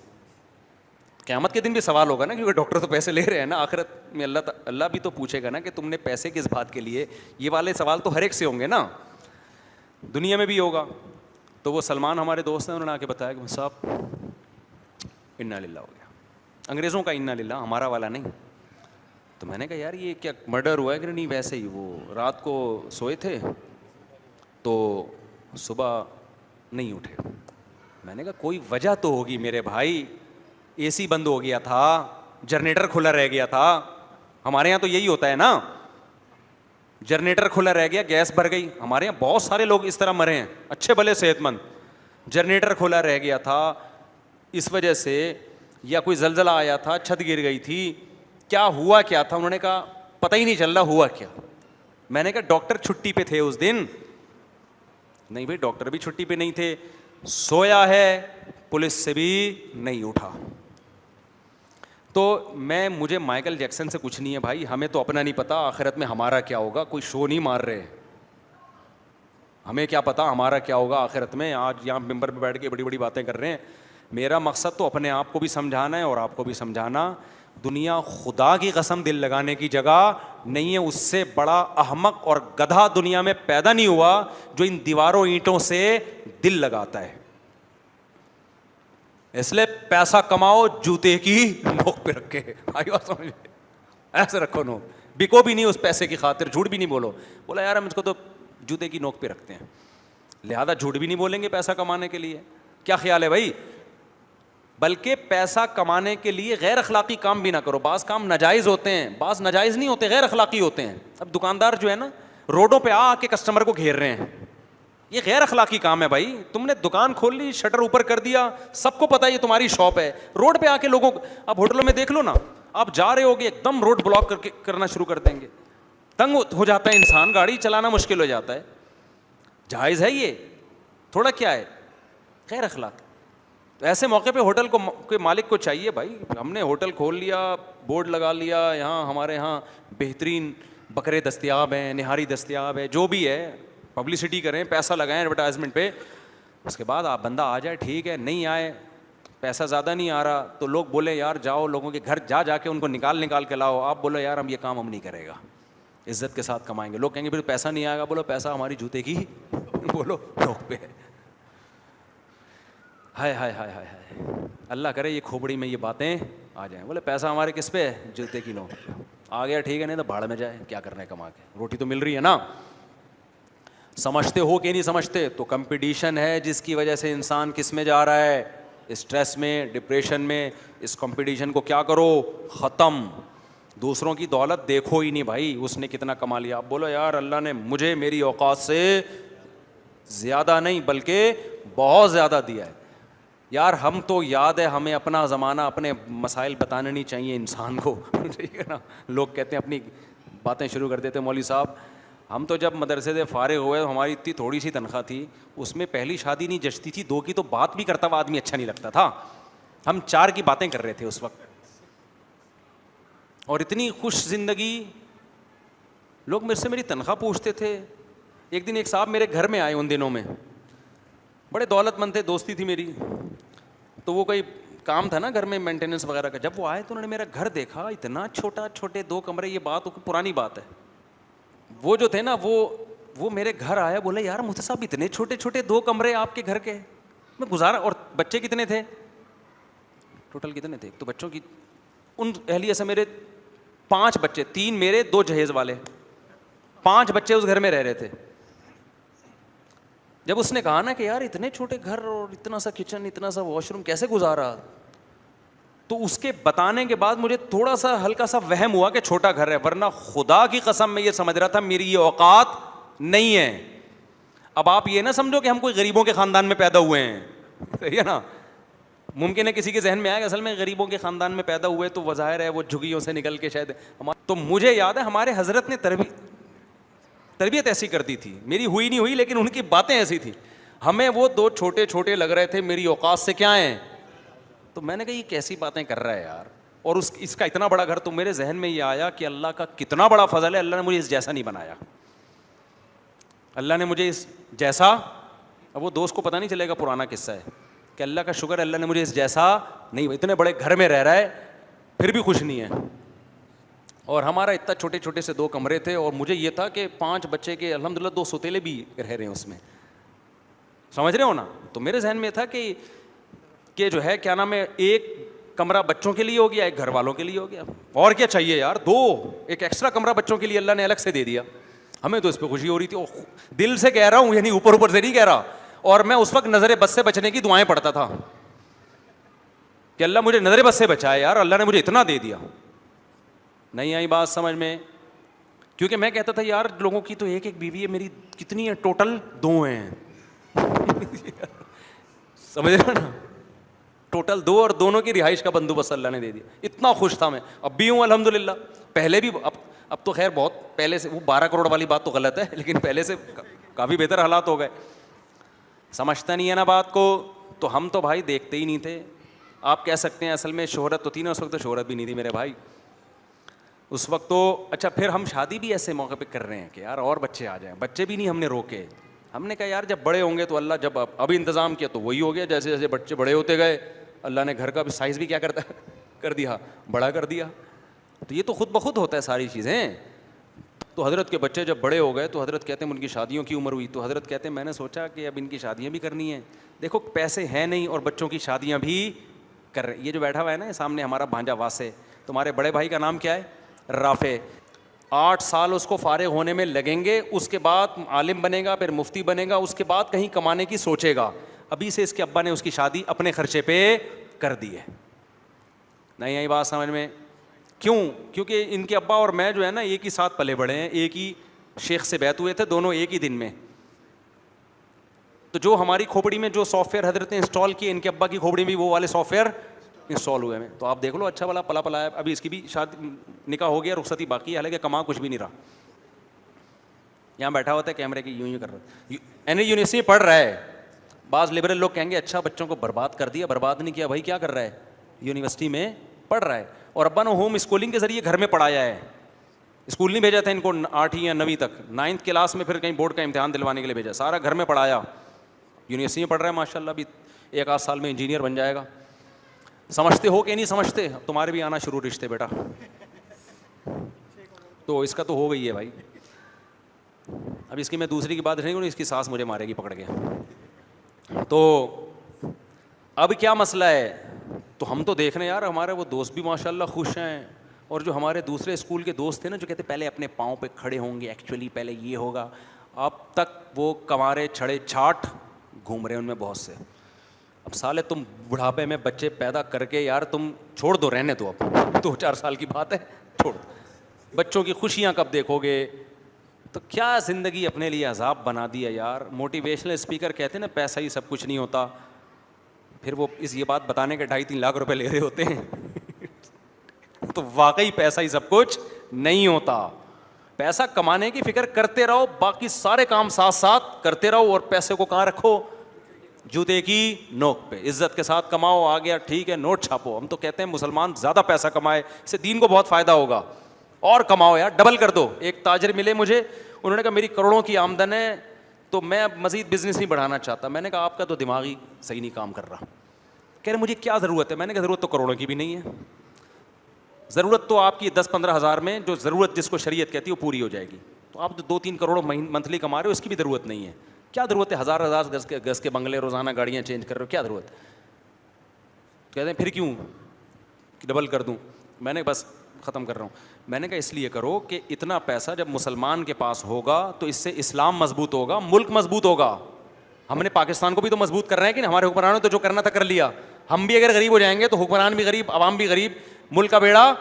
قیامت کے دن بھی سوال ہوگا نا, کیونکہ ڈاکٹر تو پیسے لے رہے ہیں نا. آخرت میں اللہ بھی تو پوچھے گا نا کہ تم نے پیسے کس بات کے لیے. یہ والے سوال تو ہر ایک سے ہوں گے نا, دنیا میں بھی ہوگا. تو وہ سلمان ہمارے دوست ہیں, انہوں نے آ کے بتایا کہ صاحب انا للہ ہو گیا. انگریزوں کا انا للہ, ہمارا والا نہیں. تو میں نے کہا یار یہ کیا مرڈر ہوا ہے کہ نہیں؟ ویسے ہی وہ رات کو سوئے تھے تو صبح نہیں اٹھے. میں نے کہا کوئی وجہ تو ہوگی میرے بھائی, اے سی بند ہو گیا تھا, جنریٹر کھلا رہ گیا تھا. ہمارے یہاں تو یہی ہوتا ہے نا, جنریٹر کھلا رہ گیا, گیس بھر گئی. ہمارے یہاں بہت سارے لوگ اس طرح مرے ہیں, اچھے بھلے صحت مند, جنریٹر کھلا رہ گیا تھا اس وجہ سے, یا کوئی زلزلہ آیا تھا, چھت گر گئی تھی, کیا ہوا کیا تھا؟ انہوں نے کہا پتہ ہی نہیں چل رہا ہوا کیا. میں نے کہا ڈاکٹر چھٹی پہ تھے اس دن؟ نہیں بھائی ڈاکٹر بھی چھٹی پہ نہیں تھے, سویا ہے, پولیس سے بھی نہیں اٹھا. تو مجھے مائیکل جیکسن سے کچھ نہیں ہے بھائی, ہمیں تو اپنا نہیں پتا آخرت میں ہمارا کیا ہوگا. کوئی شو نہیں مار رہے, ہمیں کیا پتا ہمارا کیا ہوگا آخرت میں. آج یہاں ممبر پہ بیٹھ کے بڑی بڑی باتیں کر رہے ہیں. میرا مقصد تو اپنے آپ کو بھی سمجھانا ہے اور آپ کو بھی سمجھانا. دنیا خدا کی قسم دل لگانے کی جگہ نہیں ہے. اس سے بڑا احمق اور گدھا دنیا میں پیدا نہیں ہوا جو ان دیواروں اینٹوں سے دل لگاتا ہے. اس لیے پیسہ کماؤ جوتے کی نوک پہ رکھ کے, ایسے رکھو نوک, بکو بھی نہیں اس پیسے کی خاطر, جھوٹ بھی نہیں بولو. بولا یار ہم اس کو تو جوتے کی نوک پہ رکھتے ہیں, لہذا جھوٹ بھی نہیں بولیں گے پیسہ کمانے کے لیے. کیا خیال ہے بھائی؟ بلکہ پیسہ کمانے کے لیے غیر اخلاقی کام بھی نہ کرو. بعض کام ناجائز ہوتے ہیں, بعض ناجائز نہیں ہوتے, غیر اخلاقی ہوتے ہیں. اب دکاندار جو ہے نا روڈوں پہ آ کے کسٹمر کو گھیر رہے ہیں, یہ غیر اخلاقی کام ہے بھائی. تم نے دکان کھول لی, شٹر اوپر کر دیا, سب کو پتا ہے یہ تمہاری شاپ ہے, روڈ پہ آ کے لوگوں کو, اب ہوٹلوں میں دیکھ لو نا, آپ جا رہے ہوگے ایک دم روڈ بلاک کرنا شروع کر دیں گے. تنگ ہو جاتا ہے انسان, گاڑی چلانا مشکل ہو جاتا ہے. جائز ہے یہ؟ تھوڑا کیا ہے, غیر اخلاق. ایسے موقع پہ ہوٹل کے مالک کو چاہیے بھائی, ہم نے ہوٹل کھول لیا, بورڈ لگا لیا, یہاں ہمارے یہاں بہترین بکرے دستیاب ہیں, نہاری دستیاب ہے, جو بھی ہے پبلسٹی کریں, پیسہ لگائیں ایڈورٹائزمنٹ پہ. اس کے بعد آپ بندہ آ جائے ٹھیک ہے, نہیں آئے, پیسہ زیادہ نہیں آ رہا تو لوگ بولے یار جاؤ لوگوں کے گھر جا کے ان کو نکال کے لاؤ. آپ بولو یار ہم یہ کام ہم نہیں کرے گا, عزت کے ساتھ کمائیں گے. لوگ کہیں گے پھر پیسہ نہیں آئے گا. بولو پیسہ ہماری جوتے کی بولو نوک پہ ہے. ہائے ہائے ہائے ہائے ہائے, اللہ کرے یہ کھوپڑی میں یہ باتیں آ جائیں. بولے پیسہ ہمارے کس پہ ہے؟ جوتے کی نوک پہ. آ گیا ٹھیک ہے, نہیں تو بھاڑ میں جائے, کیا کرنا ہے کما کے, روٹی تو مل رہی ہے نا. سمجھتے ہو کہ نہیں سمجھتے؟ تو کمپٹیشن ہے جس کی وجہ سے انسان کس میں جا رہا ہے, اسٹریس میں, ڈپریشن میں. اس کمپٹیشن کو کیا کرو, ختم. دوسروں کی دولت دیکھو ہی نہیں بھائی, اس نے کتنا کما لیا. آپ بولو یار اللہ نے مجھے میری اوقات سے زیادہ نہیں بلکہ بہت زیادہ دیا ہے. یار ہم تو یاد ہے ہمیں اپنا زمانہ, اپنے مسائل بتانے نہیں چاہیے انسان کو, ٹھیک ہے نا. لوگ کہتے ہیں اپنی باتیں شروع کر دیتے, مولوی صاحب ہم تو جب مدرسے سے فارغ ہوئے ہماری اتنی تھوڑی سی تنخواہ تھی, اس میں پہلی شادی نہیں جچتی تھی, 2 کی تو بات بھی کرتا ہوا آدمی اچھا نہیں لگتا تھا. ہم 4 کی باتیں کر رہے تھے اس وقت, اور اتنی خوش زندگی. لوگ میرے سے میری تنخواہ پوچھتے تھے. ایک دن ایک صاحب میرے گھر میں آئے, ان دنوں میں بڑے دولت مند تھے, دوستی تھی میری, تو وہ کوئی کام تھا نا گھر میں مینٹیننس وغیرہ کا. جب وہ آئے تو انہوں نے میرا گھر دیکھا, اتنا چھوٹے 2 کمرے. یہ بات پرانی بات ہے. وہ جو تھے نا وہ میرے گھر آیا, بولے یار مفتی صاحب اتنے چھوٹے 2 کمرے آپ کے گھر کے, میں گزارا. اور بچے کتنے تھے ٹوٹل, کتنے تھے؟ تو بچوں کی ان اہلیہ سے میرے 5 بچے, 3 میرے 2 جہیز والے, 5 بچے اس گھر میں رہ رہے تھے. جب اس نے کہا نا کہ یار اتنے چھوٹے گھر اور اتنا سا کچن, اتنا سا واش روم کیسے گزارا, تو اس کے بتانے کے بعد مجھے تھوڑا سا ہلکا سا وہم ہوا کہ چھوٹا گھر ہے, ورنہ خدا کی قسم میں یہ سمجھ رہا تھا میری یہ اوقات نہیں ہے. اب آپ یہ نہ سمجھو کہ ہم کوئی غریبوں کے خاندان میں پیدا ہوئے ہیں, صحیح ہے نا. ممکن ہے کسی کے ذہن میں آئے اصل میں غریبوں کے خاندان میں پیدا ہوئے تو وہ ظاہر ہے وہ جھگیوں سے نکل کے شاید. تو مجھے یاد ہے ہمارے حضرت نے تربیت ایسی کر دی تھی, میری ہوئی نہیں ہوئی لیکن ان کی باتیں ایسی تھیں. ہمیں وہ 2 چھوٹے لگ رہے تھے, میری اوقات سے کیا ہیں. تو میں نے کہا یہ کیسی باتیں کر رہا ہے یار, اور اس کا اتنا بڑا گھر. تو میرے ذہن میں یہ آیا کہ اللہ کا کتنا بڑا فضل ہے, اللہ نے مجھے اس جیسا نہیں بنایا. اللہ نے مجھے اس جیسا, اب وہ دوست کو پتہ نہیں چلے گا پرانا قصہ ہے کہ اللہ کا شکر ہے اللہ نے مجھے اس جیسا نہیں. اتنے بڑے گھر میں رہ رہا ہے پھر بھی خوش نہیں ہے. اور ہمارا اتنا چھوٹے سے 2 کمرے تھے, اور مجھے یہ تھا کہ 5 بچے کے الحمدللہ 2 سوتیلے بھی رہ رہے ہیں اس میں, سمجھ رہے ہو نا. تو میرے ذہن میں تھا کہ جو ہے کیا نام ہے, ایک کمرہ بچوں کے لیے ہو گیا, ایک گھر والوں کے لیے ہو گیا, اور کیا چاہیے یار, دو ایک ایکسٹرا کمرہ بچوں کے لیے اللہ نے الگ سے دے دیا. ہمیں تو اس پہ خوشی ہو رہی تھی, دل سے کہہ رہا ہوں, یعنی اوپر اوپر سے نہیں کہہ رہا. اور میں اس وقت نظر بد سے بچنے کی دعائیں پڑھتا تھا کہ اللہ مجھے نظر بد سے بچائے یار, اللہ نے مجھے اتنا دے دیا. نہیں آئی بات سمجھ میں, کیونکہ میں کہتا تھا یار لوگوں کی تو ایک ایک بیوی ہے, میری کتنی ہے ٹوٹل 2 ہیں. سمجھ رہے نا, ٹوٹل 2, اور دونوں کی رہائش کا بندوبست اللہ نے دے دیا. اتنا خوش تھا میں, اب بھی ہوں الحمدللہ. پہلے بھی, اب تو خیر بہت پہلے سے, وہ 12 کروڑ والی بات تو غلط ہے, لیکن پہلے سے کافی بہتر حالات ہو گئے. سمجھتا نہیں ہے نا بات کو, تو ہم تو بھائی دیکھتے ہی نہیں تھے. آپ کہہ سکتے ہیں اصل میں شہرت تو تھی نا, اس وقت تو شہرت بھی نہیں تھی میرے بھائی اس وقت تو. اچھا پھر ہم شادی بھی ایسے موقع پہ کر رہے ہیں کہ یار اور بچے آ جائیں, بچے بھی نہیں ہم نے روکے. ہم نے کہا یار جب بڑے ہوں گے تو اللہ, جب ابھی انتظام کیا تو وہی ہو گیا, جیسے جیسے بچے بڑے ہوتے گئے اللہ نے گھر کا بھی سائز بھی کیا کر دیا, بڑا کر دیا. تو یہ تو خود بخود ہوتا ہے ساری چیزیں. تو حضرت کے بچے جب بڑے ہو گئے تو حضرت کہتے ہیں ان کی شادیوں کی عمر ہوئی, تو حضرت کہتے ہیں میں نے سوچا کہ اب ان کی شادیاں بھی کرنی ہیں. دیکھو پیسے ہیں نہیں اور بچوں کی شادیاں بھی کر رہے. یہ جو بیٹھا ہوا ہے نا سامنے ہمارا بھانجا واسے, تمہارے بڑے بھائی کا نام کیا ہے, رافع. 8 سال اس کو فارغ ہونے میں لگیں گے, اس کے بعد عالم بنے گا, پھر مفتی بنے گا, اس کے بعد کہیں کمانے کی سوچے گا. ابھی سے اس کے ابا نے اس کی شادی اپنے خرچے پہ کر دی ہے. نہیں آئی بات سمجھ میں؟ کیوں؟ کیونکہ ان کے ابا اور میں جو ہے نا ایک ہی ساتھ پلے بڑے ہیں, ایک ہی شیخ سے بیعت ہوئے تھے, دونوں ایک ہی دن میں. تو جو ہماری کھوپڑی میں جو سافٹ ویئر حضرت نے انسٹال کیے, ان کے ابا کی کھوپڑی میں بھی وہ والے سافٹ ویئر انسٹال ہوئے ہیں. تو آپ دیکھ لو اچھا والا پلا پلا ہے. ابھی اس کی بھی شادی نکاح ہو گیا, رخصتی باقی ہے, حالانکہ کما کچھ بھی نہیں رہا. یہاں بیٹھا ہوتا ہے کیمرے کی یوں کر رہا ہے, یونیورسٹی پڑھ رہا ہے. بعض لبرل لوگ کہیں گے اچھا بچوں کو برباد کر دیا, برباد نہیں کیا بھائی, کیا کر رہا ہے, یونیورسٹی میں پڑھ رہا ہے. اور ابا نے ہوم اسکولنگ کے ذریعے گھر میں پڑھایا ہے, اسکول نہیں بھیجا تھا ان کو 8 یا 9 تک, 9th کلاس میں پھر کہیں بورڈ کا امتحان دلوانے کے لیے بھیجا, سارا گھر میں پڑھایا. یونیورسٹی میں پڑھ رہا ہے ماشاء اللہ, ابھی 1 آدھ سال میں انجینئر بن جائے گا. سمجھتے ہو کہ نہیں سمجھتے؟ اب تمہارے بھی آنا شروع رشتے بیٹا, تو اس کا تو ہو گئی ہے بھائی. اب اس کی میں دوسری کی بات نہیں کروں, اس کی ساس مجھے مارے گی پکڑ کے. تو اب کیا مسئلہ ہے, تو ہم تو دیکھ رہے ہیں یار ہمارے وہ دوست بھی ماشاء اللہ خوش ہیں, اور جو ہمارے دوسرے اسکول کے دوست تھے نا جو کہتے پہلے اپنے پاؤں پہ کھڑے ہوں گے, ایکچولی پہلے یہ ہوگا, اب تک وہ کمارے چھڑے چھاٹ گھوم رہے ہیں ان میں بہت سے. اب سالے تم بڑھاپے میں بچے پیدا کر کے یار تم چھوڑ دو, رہنے دو, اب 2-4 سال کی بات ہے, چھوڑ دو. بچوں کی خوشیاں کب دیکھو گے؟ تو کیا زندگی اپنے لیے عذاب بنا دی ہے یار. موٹیویشنل اسپیکر کہتے ہیں نا پیسہ ہی سب کچھ نہیں ہوتا, پھر وہ یہ بات بتانے کے 2.5-3 لاکھ روپے لے رہے ہوتے ہیں. تو واقعی پیسہ ہی سب کچھ نہیں ہوتا. پیسہ کمانے کی فکر کرتے رہو, باقی سارے کام ساتھ ساتھ کرتے رہو, اور پیسے کو کہاں رکھو, جوتے کی نوک پہ. عزت کے ساتھ کماؤ, آ گیا ٹھیک ہے, نوٹ چھاپو. ہم تو کہتے ہیں مسلمان زیادہ پیسہ کمائے, اس سے دین کو بہت فائدہ ہوگا, اور کماؤ یار, ڈبل کر دو. ایک تاجر ملے مجھے, انہوں نے کہا میری کروڑوں کی آمدن ہے تو میں مزید بزنس نہیں بڑھانا چاہتا. میں نے کہا آپ کا تو دماغ ہی صحیح نہیں کام کر رہا. کہہ رہے مجھے کیا ضرورت ہے. میں نے کہا ضرورت تو کروڑوں کی بھی نہیں ہے, ضرورت تو آپ کی 10-15 ہزار میں جو ضرورت جس کو شریعت کہتی ہے وہ پوری ہو جائے گی. تو آپ 2-3 کروڑ منتھلی کما رہے ہو, اس کی بھی ضرورت نہیں ہے. کیا ضرورت ہے 1000 گز کے بنگلے, روزانہ گاڑیاں چینج کر رہے ہو, کیا ضرورت ہے؟ کہتے ہیں پھر کیوں ڈبل کر دوں. میں نے بس ختم کر رہا ہوں. میں نے کہا اس لیے کرو کہ اتنا پیسہ جب مسلمان کے پاس ہوگا تو اس سے اسلام مضبوط ہوگا, ملک مضبوط ہوگا. ہم نے پاکستان کو بھی تو مضبوط کر رہے ہیں کہ ہمارے حکمرانوں نے تو جو کرنا تھا کر لیا. ہم بھی اگر غریب ہو جائیں گے تو حکمران بھی غریب, عوام بھی غریب, ملک کا بیڑا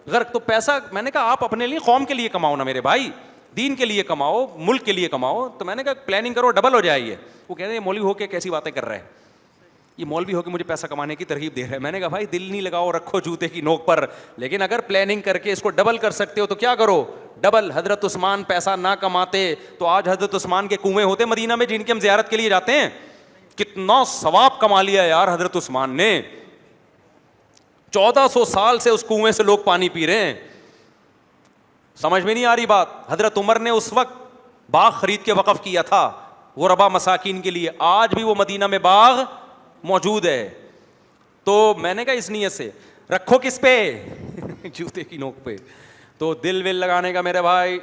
غرق. تو پیسہ میں نے کہا آپ اپنے لیے قوم کے لیے کماؤ نا میرے بھائی, دین کے لیے کماؤ, ملک کے لیے کماؤ. تو میں نے کہا پلاننگ کرو, ڈبل ہو جائے یہ. وہ کہہ رہے ہیں مولوی ہو کے کیسی باتیں کر رہے ہیں, یہ مولوی ہو کے مجھے پیسہ کمانے کی ترغیب دے رہے ہیں. میں نے کہا بھائی دل نہیں لگاؤ, رکھو جوتے کی نوک پر, لیکن اگر پلاننگ کر کے اس کو ڈبل کر سکتے ہو تو کیا کرو, ڈبل. حضرت عثمان پیسہ نہ کماتے تو آج حضرت عثمان کے کنویں ہوتے مدینہ میں جن کی ہم زیارت کے لیے جاتے ہیں. کتنا ثواب کما لیا یار حضرت عثمان نے, 1400 سال سے اس کنویں سے لوگ پانی پی رہے ہیں. سمجھ میں نہیں آ رہی بات. حضرت عمر نے اس وقت باغ خرید کے وقف کیا تھا غربا مساکین کے لیے, آج بھی وہ مدینہ میں باغ موجود ہے. تو میں نے کہا اس نیت سے رکھو کس پہ, جوتے کی نوک پہ. تو دل ول لگانے کا میرے بھائی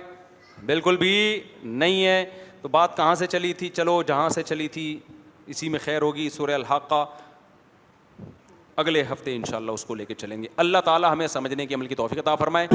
بالکل بھی نہیں ہے. تو بات کہاں سے چلی تھی, چلو جہاں سے چلی تھی اسی میں خیر ہوگی. سورہ الحاقہ اگلے ہفتے انشاءاللہ اس کو لے کے چلیں گے. اللہ تعالی ہمیں سمجھنے کی عمل کی توفیق عطا فرمائے.